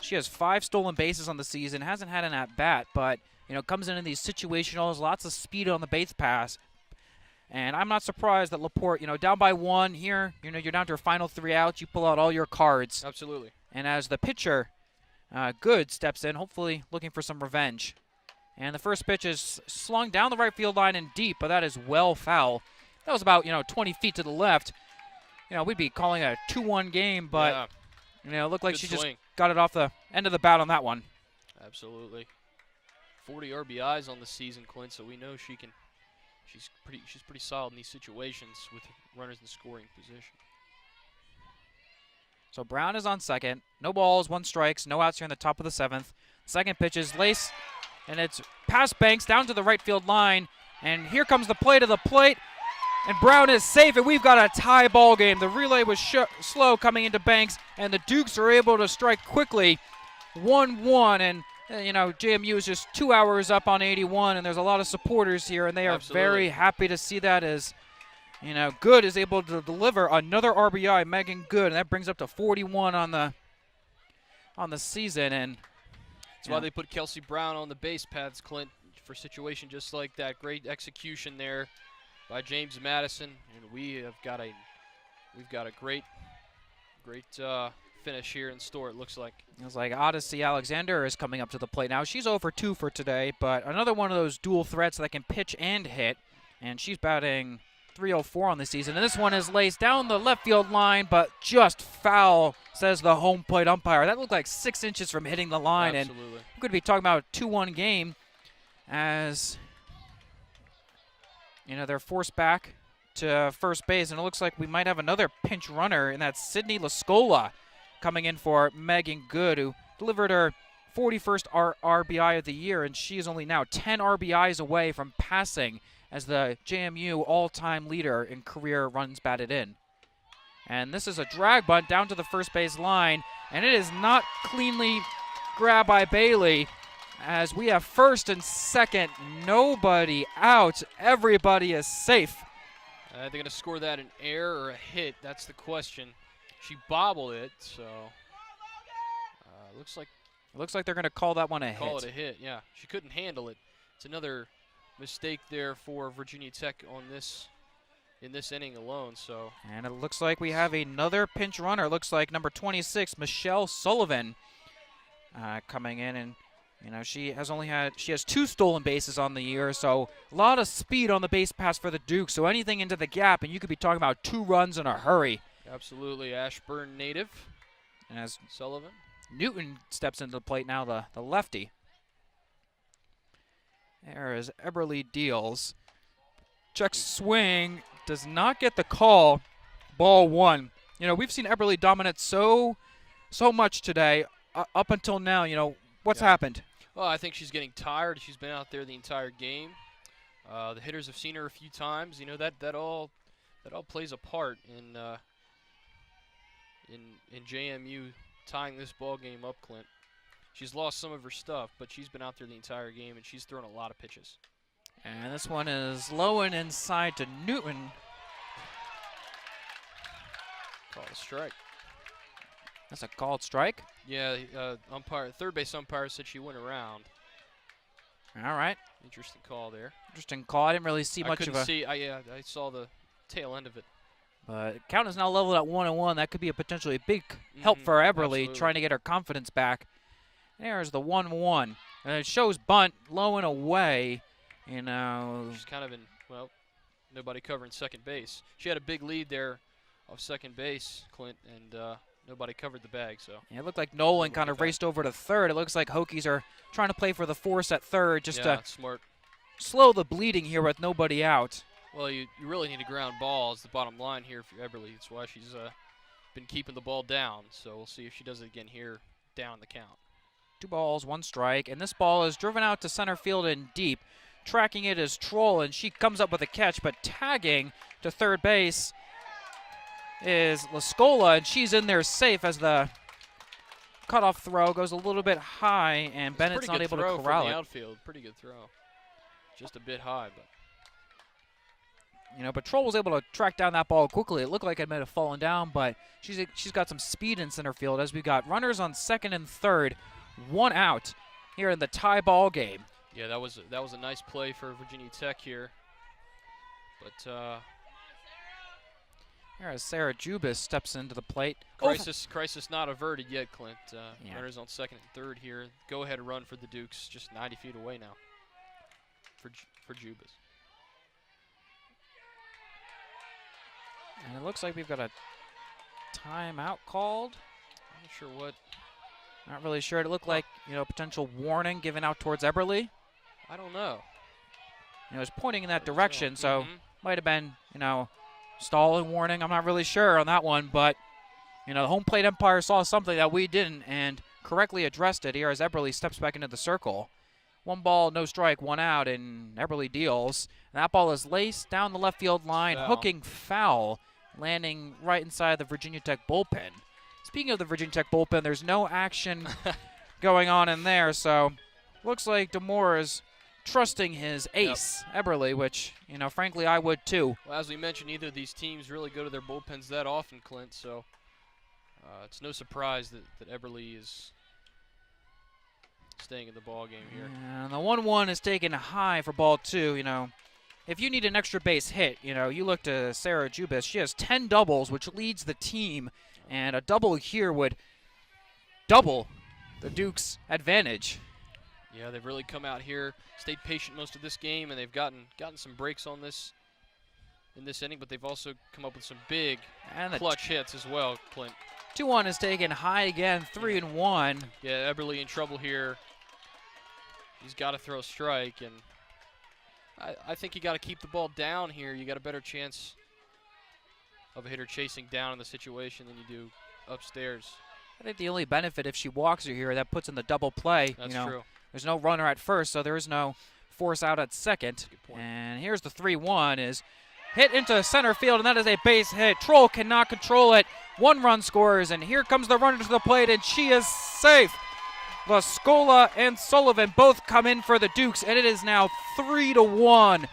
She has 5 stolen bases on the season, hasn't had an at-bat, but, comes in these situationals, lots of speed on the base pass. And I'm not surprised that Laporte, down by 1 here, you're down to your final 3 outs, you pull out all your cards. Absolutely. And as the pitcher, Good, steps in, hopefully looking for some revenge. And the first pitch is slung down the right field line and deep, but that is well foul. That was about, 20 feet to the left. We'd be calling it a 2-1 game, but, it looked like she just got it off the end of the bat on that one. Absolutely. 40 RBIs on the season, Clint, so we know she's pretty solid in these situations with runners in scoring position. So Brown is on second. No balls, 1 strikes, no outs here in the top of the 7th. Second pitch is laced, and it's past Banks down to the right field line. And here comes the play to the plate. And Brown is safe, and we've got a tie ball game. The relay was slow coming into Banks, and the Dukes are able to strike quickly. 1-1, and JMU is just 2 hours up on 81, and there's a lot of supporters here, and they are very happy to see that as, Good is able to deliver another RBI, Megan Good, and that brings up to 41 on the season. And that's why they put Kelsey Brown on the base paths, Clint, for a situation just like that. Great execution there by James Madison, and we've got a great finish here in store, it looks like. It was like Odyssey Alexander is coming up to the plate now. She's 0 for 2 for today, but another one of those dual threats that can pitch and hit, and she's batting .304 on the season. And this one is laced down the left field line, but just foul, says the home plate umpire. That looked like 6 inches from hitting the line. Absolutely. And we could be talking about a 2-1 game as they're forced back to first base, and it looks like we might have another pinch runner, and that's Sydney Lascola coming in for Megan Good, who delivered her 41st RBI of the year, and she is only now 10 RBIs away from passing as the JMU all-time leader in career runs batted in. And this is a drag bunt down to the first base line, and it is not cleanly grabbed by Bailey, as we have first and second, nobody out, everybody is safe. They're going to score that an error or a hit, that's the question. She bobbled it, so looks like they're going to call that one a hit. Call it a hit, yeah. She couldn't handle it. It's another mistake there for Virginia Tech in this inning alone. So. And it looks like we have another pinch runner. It looks like number 26, Michelle Sullivan, coming in, and she has 2 stolen bases on the year, so a lot of speed on the base pass for the Dukes. So anything into the gap, and you could be talking about 2 runs in a hurry. Absolutely, Ashburn native. And as Sullivan. Newton steps into the plate now, the lefty. There is Eberly deals. Check swing, does not get the call. Ball 1. You know, we've seen Eberly dominate so much today. Up until now, you know, what's happened? Well, I think she's getting tired. She's been out there the entire game. The hitters have seen her a few times. You know, that all plays a part in JMU tying this ball game up, Clint. She's lost some of her stuff, but she's been out there the entire game, and she's thrown a lot of pitches. And this one is low and inside to Newton. Called a strike. That's a called strike? Yeah, third base umpire said she went around. All right. Interesting call there. Interesting call. I didn't really see much of a... I saw the tail end of it. But count is now leveled at 1-1. That could be a potentially big help for Eberly, absolutely. trying to get her confidence back. There's the 1-1. And it shows bunt low and away. You know, she's kind of in, well, nobody covering second base. She had a big lead there off second base, Clint, and nobody covered the bag. So yeah, it looked like Nolan kind of raced over to third. It looks like Hokies are trying to play for the force at third just to smart. Slow the bleeding here with nobody out. Well, you really need a ground ball is the bottom line here for Eberly. That's why she's been keeping the ball down. So we'll see if she does it again here down the count. 2 balls, 1 strike, and this ball is driven out to center field and deep. Tracking it is Troll, and she comes up with a catch, but tagging to third base is Lascola, and she's in there safe as the cutoff throw goes a little bit high, and Bennett's not able to corral it. Outfield. Pretty good throw. Just a bit high, but you know, but Troll was able to track down that ball quickly. It looked like it might have fallen down, but she's got some speed in center field as we got runners on second and third, 1 out here in the tie ball game. Yeah, that was a nice play for Virginia Tech here. But here as Sarah Jubis steps into the plate. Crisis not averted yet, Clint. Runners on second and third here. Go ahead run for the Dukes, just 90 feet away now for Jubis. And it looks like we've got a timeout called. I'm not sure what. Not really sure. It looked like, you know, potential warning given out towards Eberly. I don't know. You know, it's pointing in that direction, so might have been, you know, stalling warning. I'm not really sure on that one, but, you know, the home plate umpire saw something that we didn't and correctly addressed it here as Eberly steps back into the circle. 1 ball, no strike, 1 out, and Eberly deals. And that ball is laced down the left field line, hooking foul, landing right inside the Virginia Tech bullpen. Speaking of the Virginia Tech bullpen, there's no action going on in there, so looks like DeMoore is trusting his ace, Eberly, which, you know, frankly, I would too. Well, as we mentioned, neither of these teams really go to their bullpens that often, Clint, so it's no surprise that Eberly is staying in the ball game here. And the 1-1 is taken high for ball 2, you know. If you need an extra base hit, you know, you look to Sarah Jubis. She has 10 doubles, which leads the team. And a double here would double the Duke's advantage. Yeah, they've really come out here, stayed patient most of this game, and they've gotten some breaks on this in this inning, but they've also come up with some big clutch hits as well, Clint. 2-1 is taken high again, 3-1. Yeah, Eberly in trouble here. He's got to throw a strike, and I think you got to keep the ball down here. You got a better chance of a hitter chasing down in the situation than you do upstairs. I think the only benefit if she walks her here, that puts in the double play. That's true. There's no runner at first, so there is no force out at second. Good point. And here's the 3-1 is hit into center field, and that is a base hit. Troll cannot control it. 1 run scores, and here comes the runner to the plate, and she is safe. Lascola and Sullivan both come in for the Dukes, and it is now 3-1.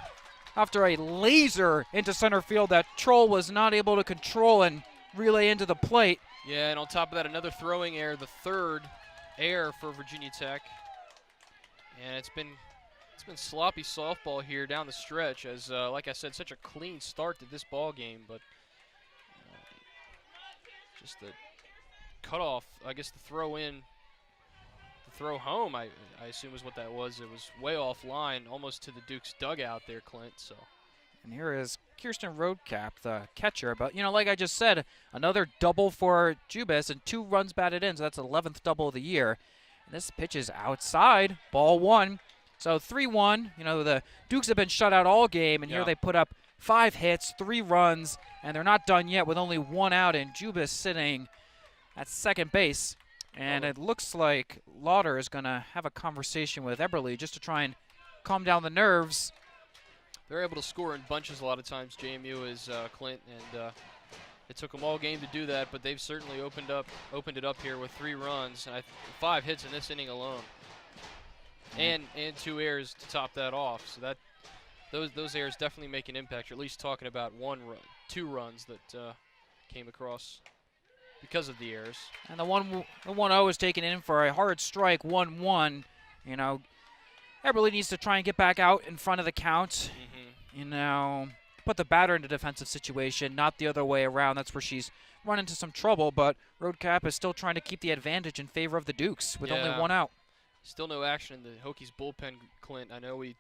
After a laser into center field that Troll was not able to control and relay into the plate. Yeah, and on top of that, another throwing error, the 3rd error for Virginia Tech. And it's been sloppy softball here down the stretch as, like I said, such a clean start to this ball game. But just the cutoff, I guess the throw home, I assume is what that was. It was way offline, almost to the Duke's dugout there, Clint. So. And here is Kirsten Roadcap, the catcher. But, you know, like I just said, another double for Jubis and 2 runs batted in, so that's 11th double of the year. And this pitch is outside, ball 1. So 3-1. You know, the Dukes have been shut out all game, and here they put up 5 hits, 3 runs, and they're not done yet with only 1 out, and Jubis sitting at second base. And it looks like Lauder is going to have a conversation with Eberle just to try and calm down the nerves. They're able to score in bunches a lot of times, JMU is, Clint, and it took them all game to do that, but they've certainly opened it up here with 3 runs, and 5 hits in this inning alone, and 2 errors to top that off. So that those errors definitely make an impact. You're at least talking about 2 runs that came across because of the errors. And the 1-0 is taken in for a hard strike, 1-1. You know, Eberle needs to try and get back out in front of the count. You know, put the batter in a defensive situation, not the other way around. That's where she's run into some trouble, but Roadcap is still trying to keep the advantage in favor of the Dukes with only 1 out. Still no action in the Hokies bullpen, Clint. I know we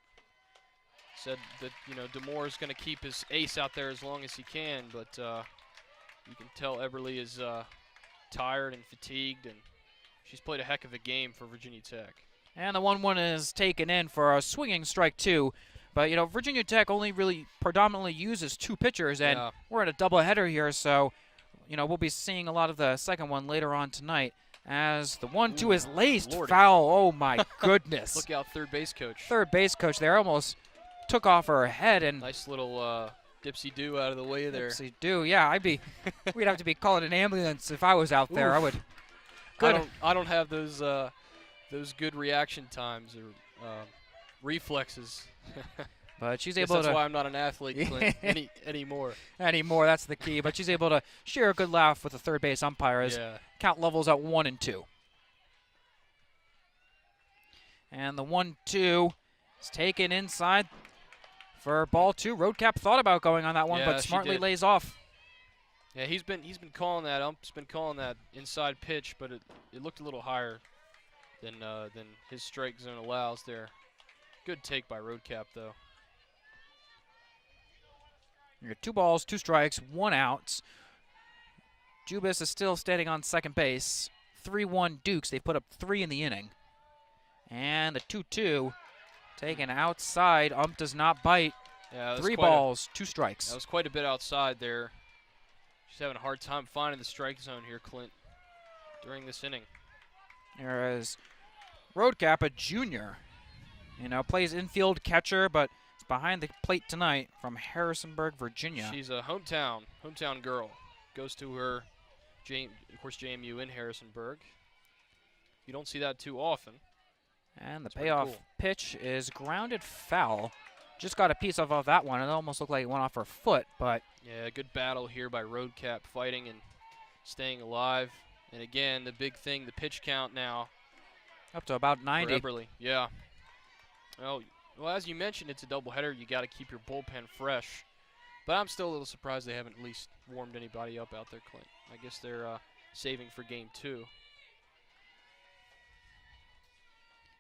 said that, you know, DeMoore is going to keep his ace out there as long as he can, but you can tell Eberle is tired and fatigued, and she's played a heck of a game for Virginia Tech. And the 1-1 is taken in for a swinging strike 2. But, you know, Virginia Tech only really predominantly uses 2 pitchers, and we're in a doubleheader here, so, you know, we'll be seeing a lot of the second one later on tonight as the 1-2 is laced foul. Oh, my goodness. Look out, third base coach. Third base coach there almost took off her head. And nice little dipsy-do out of the way there. Dipsy-do, yeah. We'd have to be calling an ambulance if I was out there. I would. I don't have those good reaction times or reflexes. But she's able to. That's why I'm not an athlete, Clint, anymore. Anymore, that's the key. But she's able to share a good laugh with the third base umpire as count levels at 1-2. And the 1-2 is taken inside for ball 2. Roadcap thought about going on that one, but smartly lays off. Yeah, he's been calling that. Ump's been calling that inside pitch, but it looked a little higher than his strike zone allows there. Good take by Roadcap, though. You got 2 balls, 2 strikes, 1 out. Jubis is still standing on second base. 3-1 Dukes. They put up 3 in the inning. And the 2-2 taken outside. Ump does not bite. Yeah, 3 balls, 2 strikes. That was quite a bit outside there. She's having a hard time finding the strike zone here, Clint, during this inning. There is Roadcap, a junior. You know, plays infield catcher, but it's behind the plate tonight from Harrisonburg, Virginia. She's a hometown girl. Goes to her, of course, JMU in Harrisonburg. You don't see that too often. And the payoff pitch is grounded foul. Just got a piece of that one. It almost looked like it went off her foot, but. Yeah, good battle here by Roadcap, fighting and staying alive. And again, the big thing, the pitch count now. Up to about 90. For Eberle, yeah. Well, as you mentioned, it's a doubleheader. You got to keep your bullpen fresh. But I'm still a little surprised they haven't at least warmed anybody up out there, Clint. I guess they're saving for game 2.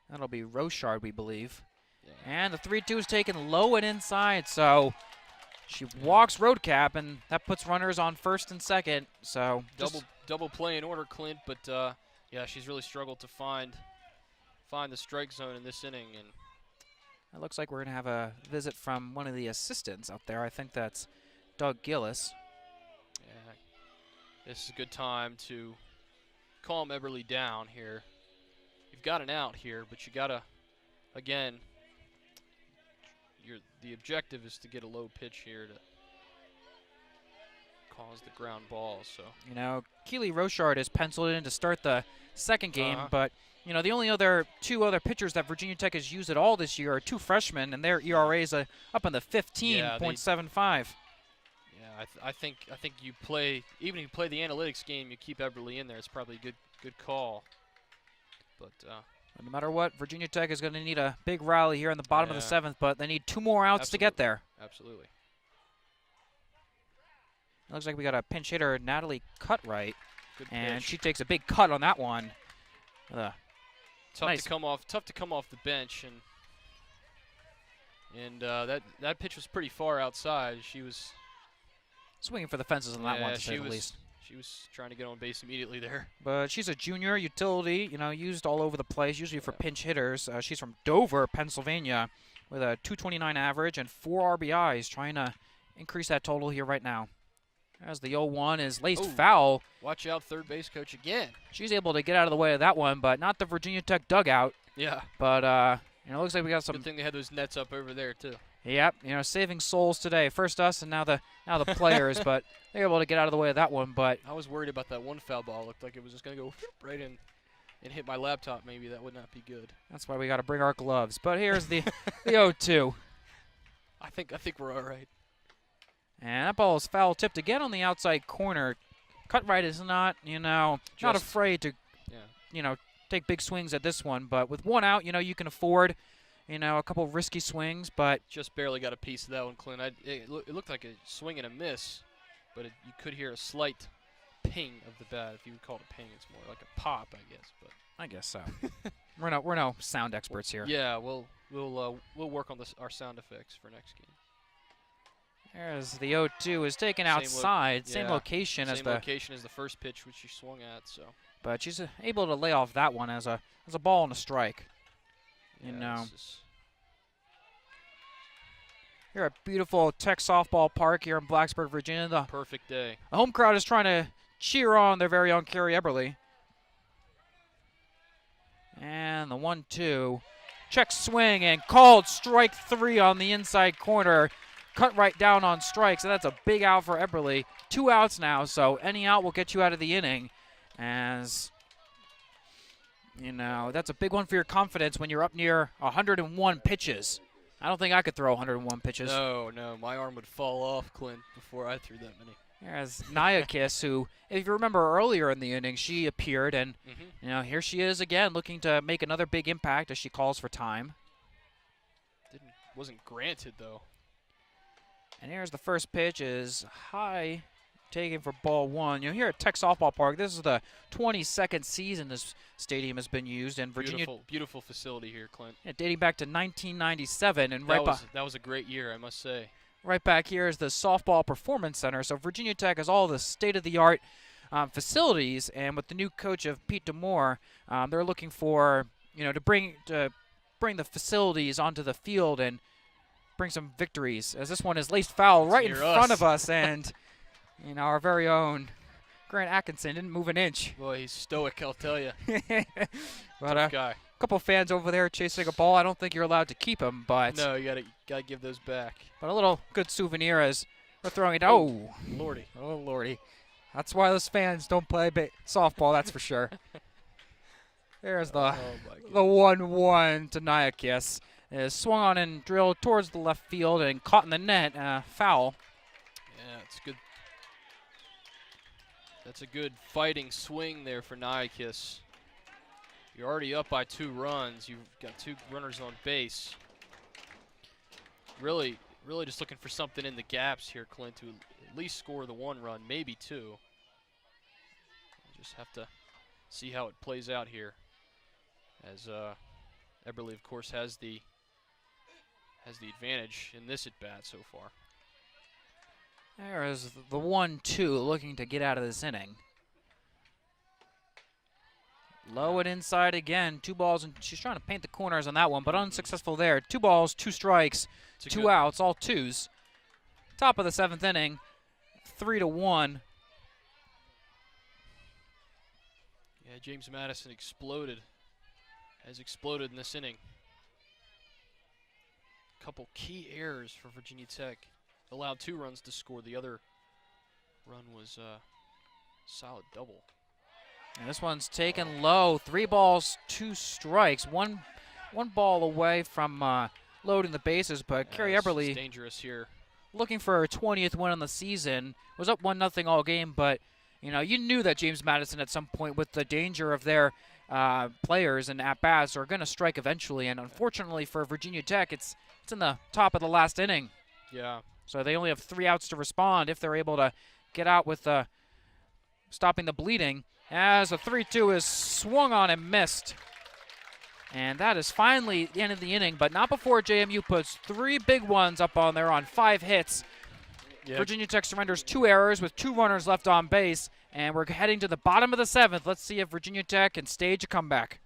That'll be Rochard, we believe. Yeah. And the 3-2 is taken low and inside, so she walks Roadcap, and that puts runners on first and second. So double play in order, Clint. But yeah, she's really struggled to find the strike zone in this inning, and it looks like we're going to have a visit from one of the assistants out there. I think that's Doug Gillis. Yeah, this is a good time to calm Eberle down here. You've got an out here, but you got to, again, the objective is to get a low pitch here to cause the ground ball. So, you know, Keely Rochard is penciled in to start the second game, but you know, the only two other pitchers that Virginia Tech has used at all this year are 2 freshmen, and their ERAs are up in the 15.75. Yeah, I think you play, even if you play the analytics game, you keep Eberle in there. It's probably a good call. But no matter what, Virginia Tech is going to need a big rally here in the bottom of the 7th, but they need 2 more outs to get there. Absolutely. It looks like we got a pinch hitter, Natalie Cutright, and pitch. She takes a big cut on that one. Tough to come off the bench, and that pitch was pretty far outside. She was swinging for the fences on that one, to say the least. She was trying to get on base immediately there. But she's a junior utility, used all over the place, usually for pinch hitters. She's from Dover, Pennsylvania, with a 229 average and 4 RBIs, trying to increase that total here right now. As the 0-1 is laced foul. Watch out, third base coach again. She's able to get out of the way of that one, but not the Virginia Tech dugout. Yeah. But it looks like we got some. Good thing they had those nets up over there too. Yep, saving souls today. First us and now the players, but they're able to get out of the way of that one. But I was worried about that one foul ball. It looked like it was just going to go right in and hit my laptop. Maybe that would not be good. That's why we got to bring our gloves. But here's the 0-2. I think we're all right. And that ball is foul tipped again on the outside corner. Cutright is not, not afraid to, take big swings at this one. But with one out, you can afford, a couple of risky swings. But just barely got a piece of that one, Clint. It looked like a swing and a miss, but you could hear a slight ping of the bat. If you would call it a ping, it's more like a pop, I guess. But I guess so. we're no sound experts here. Yeah, we'll work on our sound effects for next game. There's the 0-2 is taken outside, same location as the first pitch which she swung at. So, but she's able to lay off that one as a ball and a strike. Yeah, Here at beautiful Tech Softball Park here in Blacksburg, Virginia. The perfect day. The home crowd is trying to cheer on their very own Carrie Eberly. And the 1-2, check swing and called strike 3 on the inside corner. Cut right down on strikes, and that's a big out for Eberly. 2 outs now, so any out will get you out of the inning. As, that's a big one for your confidence when you're up near 101 pitches. I don't think I could throw 101 pitches. No, my arm would fall off, Clint, before I threw that many. There's Nyakis, who, if you remember earlier in the inning, she appeared, and here she is again, looking to make another big impact as she calls for time. Wasn't granted though. And here's the first pitch is high, taken for ball 1. Here at Tech Softball Park, this is the 22nd season this stadium has been used in Virginia. Beautiful facility here, Clint. Yeah, dating back to 1997, and that was a great year, I must say. Right back here is the Softball Performance Center. So Virginia Tech has all the state-of-the-art facilities, and with the new coach of Pete DeMoore, they're looking for to bring the facilities onto the field and bring some victories, as this one is laced foul right in front of us, and our very own Grant Atkinson didn't move an inch. Boy, he's stoic, I'll tell you. But tough guy. A couple fans over there chasing a ball. I don't think you're allowed to keep him, but no, you gotta give those back. But a little good souvenir as we're throwing it. Oh, lordy! Oh, lordy! That's why those fans don't play softball. That's for sure. There's the 1-1 to Nyakis. Is swung on and drilled towards the left field and caught in the net. Foul. Yeah, it's good. That's a good fighting swing there for Nyakis. You're already up by 2 runs. You've got 2 runners on base. Really just looking for something in the gaps here, Clint, to at least score the 1 run, maybe 2. We'll just have to see how it plays out here. As Eberly, of course, has the advantage in this at-bat so far. There is the 1-2 looking to get out of this inning. Low and inside again. 2 balls, and she's trying to paint the corners on that one, but unsuccessful there. 2 balls, 2 strikes, 2 outs, all 2s. Top of the 7th inning, 3-1. Yeah, James Madison has exploded in this inning. Couple key errors for Virginia Tech. Allowed 2 runs to score. The other run was a solid double. And this one's taken low. 3 balls, 2 strikes. One ball away from loading the bases, but Carrie Eberly dangerous here. Looking for her 20th win on the season. Was up 1-0 all game, but you knew that James Madison at some point, with the danger of their players and at-bats, are going to strike eventually. And unfortunately for Virginia Tech, it's in the top of the last inning. Yeah. So they only have 3 outs to respond if they're able to get out with stopping the bleeding. As a 3-2 is swung on and missed. And that is finally the end of the inning, but not before JMU puts 3 big ones up on there on 5 hits. Yeah. Virginia Tech surrenders 2 errors with 2 runners left on base, and we're heading to the bottom of the 7th. Let's see if Virginia Tech can stage a comeback.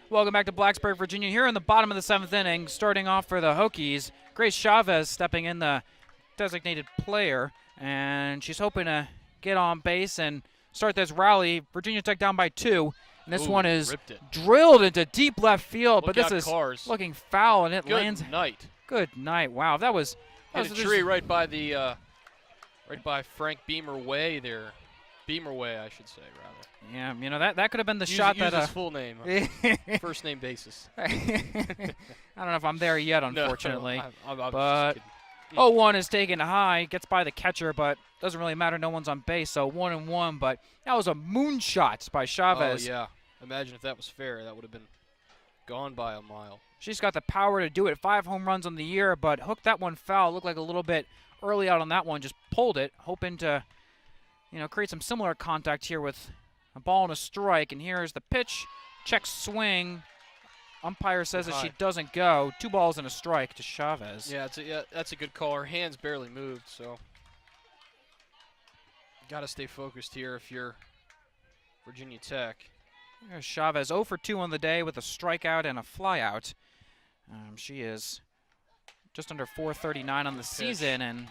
Welcome back to Blacksburg, Virginia. Here in the bottom of the 7th inning, starting off for the Hokies, Grace Chavez stepping in, the designated player, and she's hoping to get on base and start this rally. Virginia Tech down by 2, and this one is drilled into deep left field, but this is looking foul, and it lands. Good night. Good night. Wow, that was a tree right by the right by Frank Beamer Way there. Beamer Way, I should say, rather. Yeah, you know, that could have been the shot that his full name, first name basis. I don't know if I'm there yet, unfortunately. No, but 0-1 is taken high, gets by the catcher, but doesn't really matter. No one's on base, so 1-1. But that was a moonshot by Chavez. Oh yeah, imagine if that was fair. That would have been gone by a mile. She's got the power to do it. 5 home runs on the year, but hooked that one foul. Looked like a little bit early out on that one. Just pulled it, hoping to, you know, create some similar contact here with a ball and a strike. And here's the pitch. Check swing. Umpire says that she doesn't go. 2 balls and a strike to Chavez. Yeah, that's a good call. Her hands barely moved, so got to stay focused here if you're Virginia Tech. There's Chavez 0 for 2 on the day with a strikeout and a flyout. She is just under 439 on the season and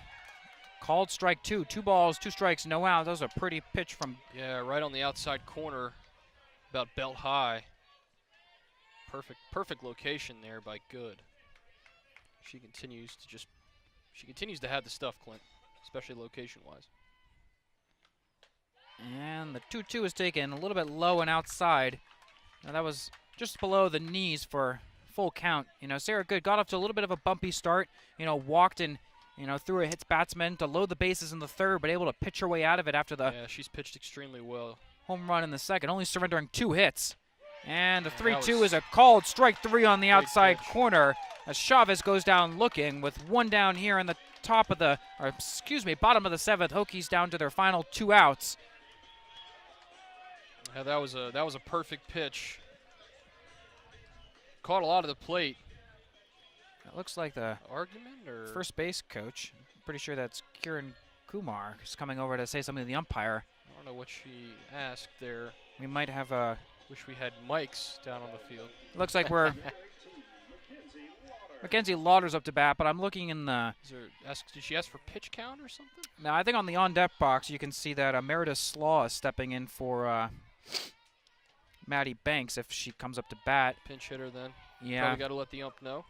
called strike 2. 2 balls, 2 strikes, no out. That was a pretty pitch from. Yeah, right on the outside corner, about belt high. Perfect location there by Good. She continues to have the stuff, Clint, especially location-wise. And the 2-2 is taken a little bit low and outside. Now that was just below the knees for full count. You know, Sarah Good got off to a little bit of a bumpy start. You know, walked and, you know, threw a hits batsman to load the bases in the 3rd, but able to pitch her way out of it after the. Yeah, she's pitched extremely well. Home run in the 2nd, only surrendering 2 hits. And the 3-2 is a called strike 3 on the outside corner as Chavez goes down looking with 1 down here in the bottom of the 7th. Hokies down to their final 2 outs. Yeah, that was a perfect pitch. Caught a lot of the plate. It looks like the argument or first base coach. I'm pretty sure that's Kiran Kumar is coming over to say something to the umpire. I don't know what she asked there. We might have a. Wish we had mics down on the field. Looks like we're. Mackenzie Lauder's up to bat, but I'm looking in the. Did she ask for pitch count or something? No, I think on the on-deck box you can see that Meredith Slaw is stepping in for Maddie Banks if she comes up to bat. Pinch hitter then. Yeah. Probably got to let the ump know.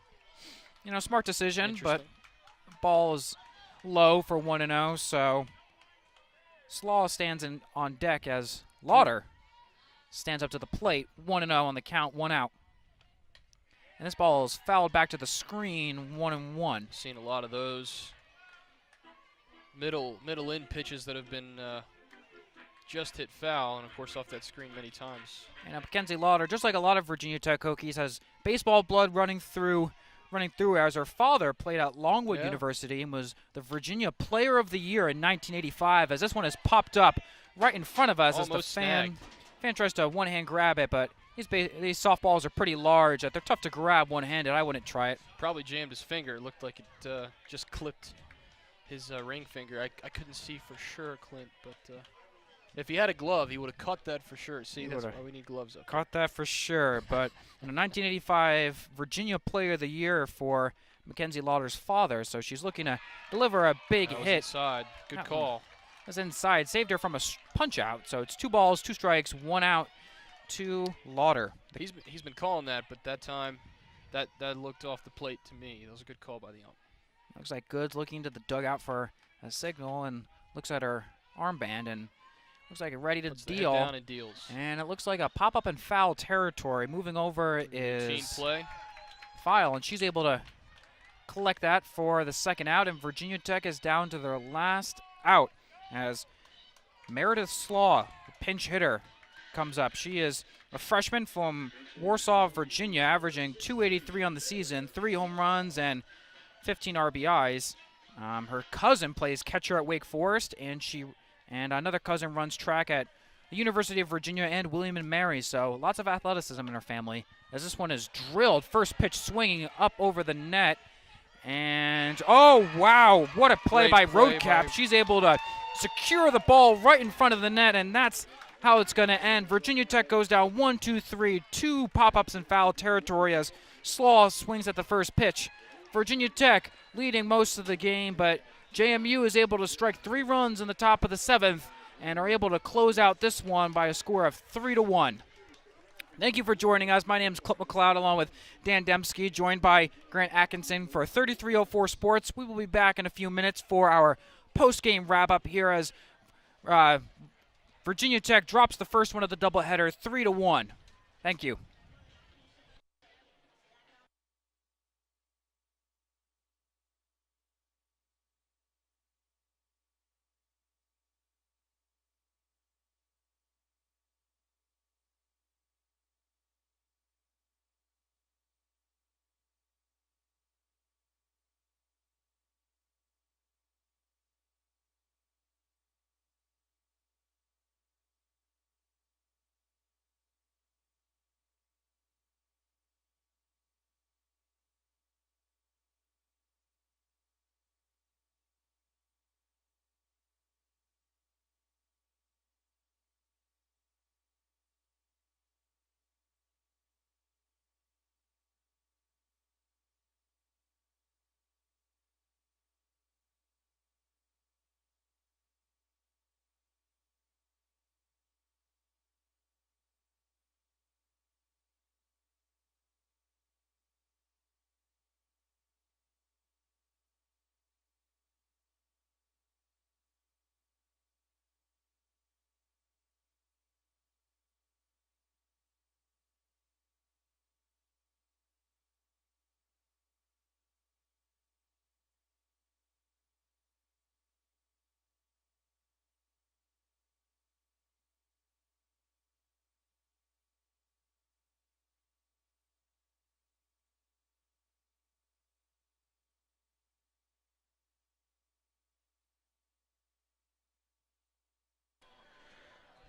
You know, smart decision, but ball is low for 1-0, so Slaw stands on deck as Lauder stands up to the plate. 1-0 on the count, 1 out. And this ball is fouled back to the screen, 1-1. Seen a lot of those middle in pitches that have been just hit foul, and of course off that screen many times. And Mackenzie Lauder, just like a lot of Virginia Tech Hokies, has baseball blood running through running through as her father played at Longwood Yeah. University and was the Virginia Player of the Year in 1985, as this one has popped up right in front of us. Almost as the fan snagged. fan tries to one-hand grab it, but these softballs are pretty large. They're tough to grab one-handed. I wouldn't try it. Probably jammed his finger. It looked like it just clipped his ring finger. I couldn't see for sure, Clint, but if he had a glove, he would have cut that for sure. See, He that's why would've we need gloves up. Caught that for sure. But in a 1985 Virginia Player of the Year for Mackenzie Lauder's father, so she's looking to deliver a big That was hit. inside. Good That call. Was inside, saved her from a punch out. So it's 2 balls, 2 strikes, 1 out to Lauder. He's been calling that, but that time, that looked off the plate to me. That was a good call by the ump. Looks like Goods looking to the dugout for a signal and looks at her armband and looks like ready to Puts the head deal. down and deals. And it looks like a pop-up and foul territory. Moving over Routine is play. File, and she's able to collect that for the second out, and Virginia Tech is down to their last out as Meredith Slaw, the pinch hitter, comes up. She is a freshman from Warsaw, Virginia, averaging .283 on the season, 3 home runs and 15 RBIs. Her cousin plays catcher at Wake Forest, and another cousin runs track at the University of Virginia and William and Mary. So lots of athleticism in her family. As this one is drilled, first pitch swinging up over the net, and oh wow, what a play by Great play Roadcap! by- She's able to secure the ball right in front of the net, and that's how it's going to end. Virginia Tech goes down 1, 2, 3, 2 pop-ups in foul territory as Slaw swings at the first pitch. Virginia Tech leading most of the game, but JMU is able to strike 3 runs in the top of the 7th and are able to close out this one by a score of 3-1. Thank you for joining us. My name is Clint McLeod along with Dan Demski, joined by Grant Atkinson for 3304 Sports. We will be back in a few minutes for our post-game wrap-up here as Virginia Tech drops the first one of the doubleheader 3-1. Thank you.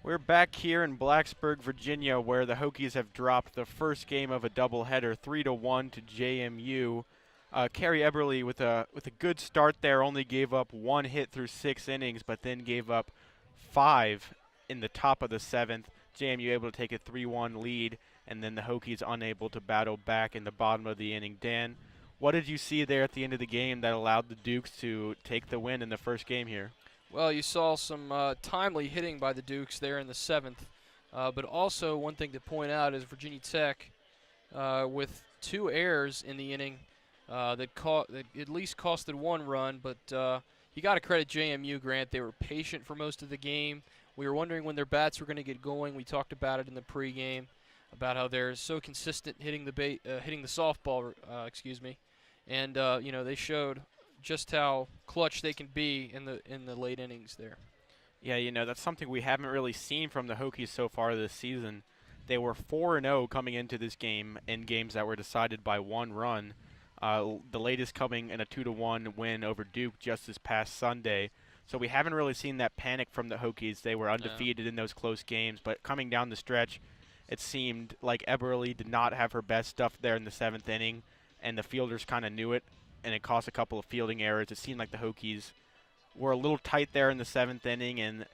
We're back here in Blacksburg, Virginia, where the Hokies have dropped the first game of a doubleheader, 3-1 to JMU. Carrie Eberly with a good start there, only gave up 1 hit through 6 innings, but then gave up 5 in the top of the 7th. JMU able to take a 3-1 lead, and then the Hokies unable to battle back in the bottom of the inning. Dan, what did you see there at the end of the game that allowed the Dukes to take the win in the first game here? Well, you saw some timely hitting by the Dukes there in the 7th. But also one thing to point out is Virginia Tech with 2 errors in the inning that at least costed 1 run. But you got to credit JMU, Grant. They were patient for most of the game. We were wondering when their bats were going to get going. We talked about it in the pregame about how they're so consistent hitting the softball. And you know, they showed just how clutch they can be in the late innings there. Yeah, you know, that's something we haven't really seen from the Hokies so far this season. They were 4-0 coming into this game in games that were decided by 1 run. The latest coming in a 2-1 win over Duke just this past Sunday. So we haven't really seen that panic from the Hokies. They were undefeated in those close games, but coming down the stretch, it seemed like Eberle did not have her best stuff there in the 7th inning, and the fielders kind of knew it, and it caused a couple of fielding errors. It seemed like the Hokies were a little tight there in the 7th inning, and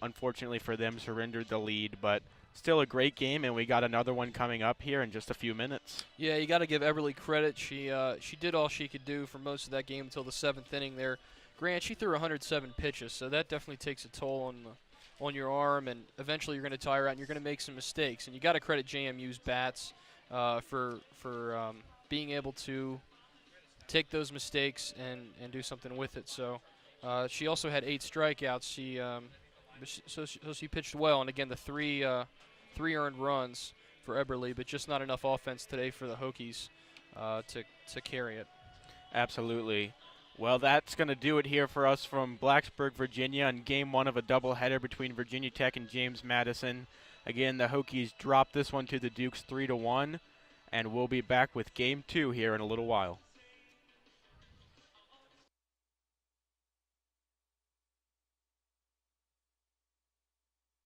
unfortunately for them, surrendered the lead. But still a great game, and we got another one coming up here in just a few minutes. Yeah, you got to give Eberle credit. She did all she could do for most of that game until the 7th inning there. Grant, she threw 107 pitches, so that definitely takes a toll on your arm, and eventually you're going to tire out and you're going to make some mistakes. And you got to credit JMU's bats for being able to take those mistakes and do something with it. So she also had 8 strikeouts. She pitched well, and again the three earned runs for Eberle, but just not enough offense today for the Hokies to carry it. Absolutely. Well, that's going to do it here for us from Blacksburg, Virginia, in Game 1 of a doubleheader between Virginia Tech and James Madison. Again, the Hokies dropped this one to the Dukes 3-1, and we'll be back with Game 2 here in a little while.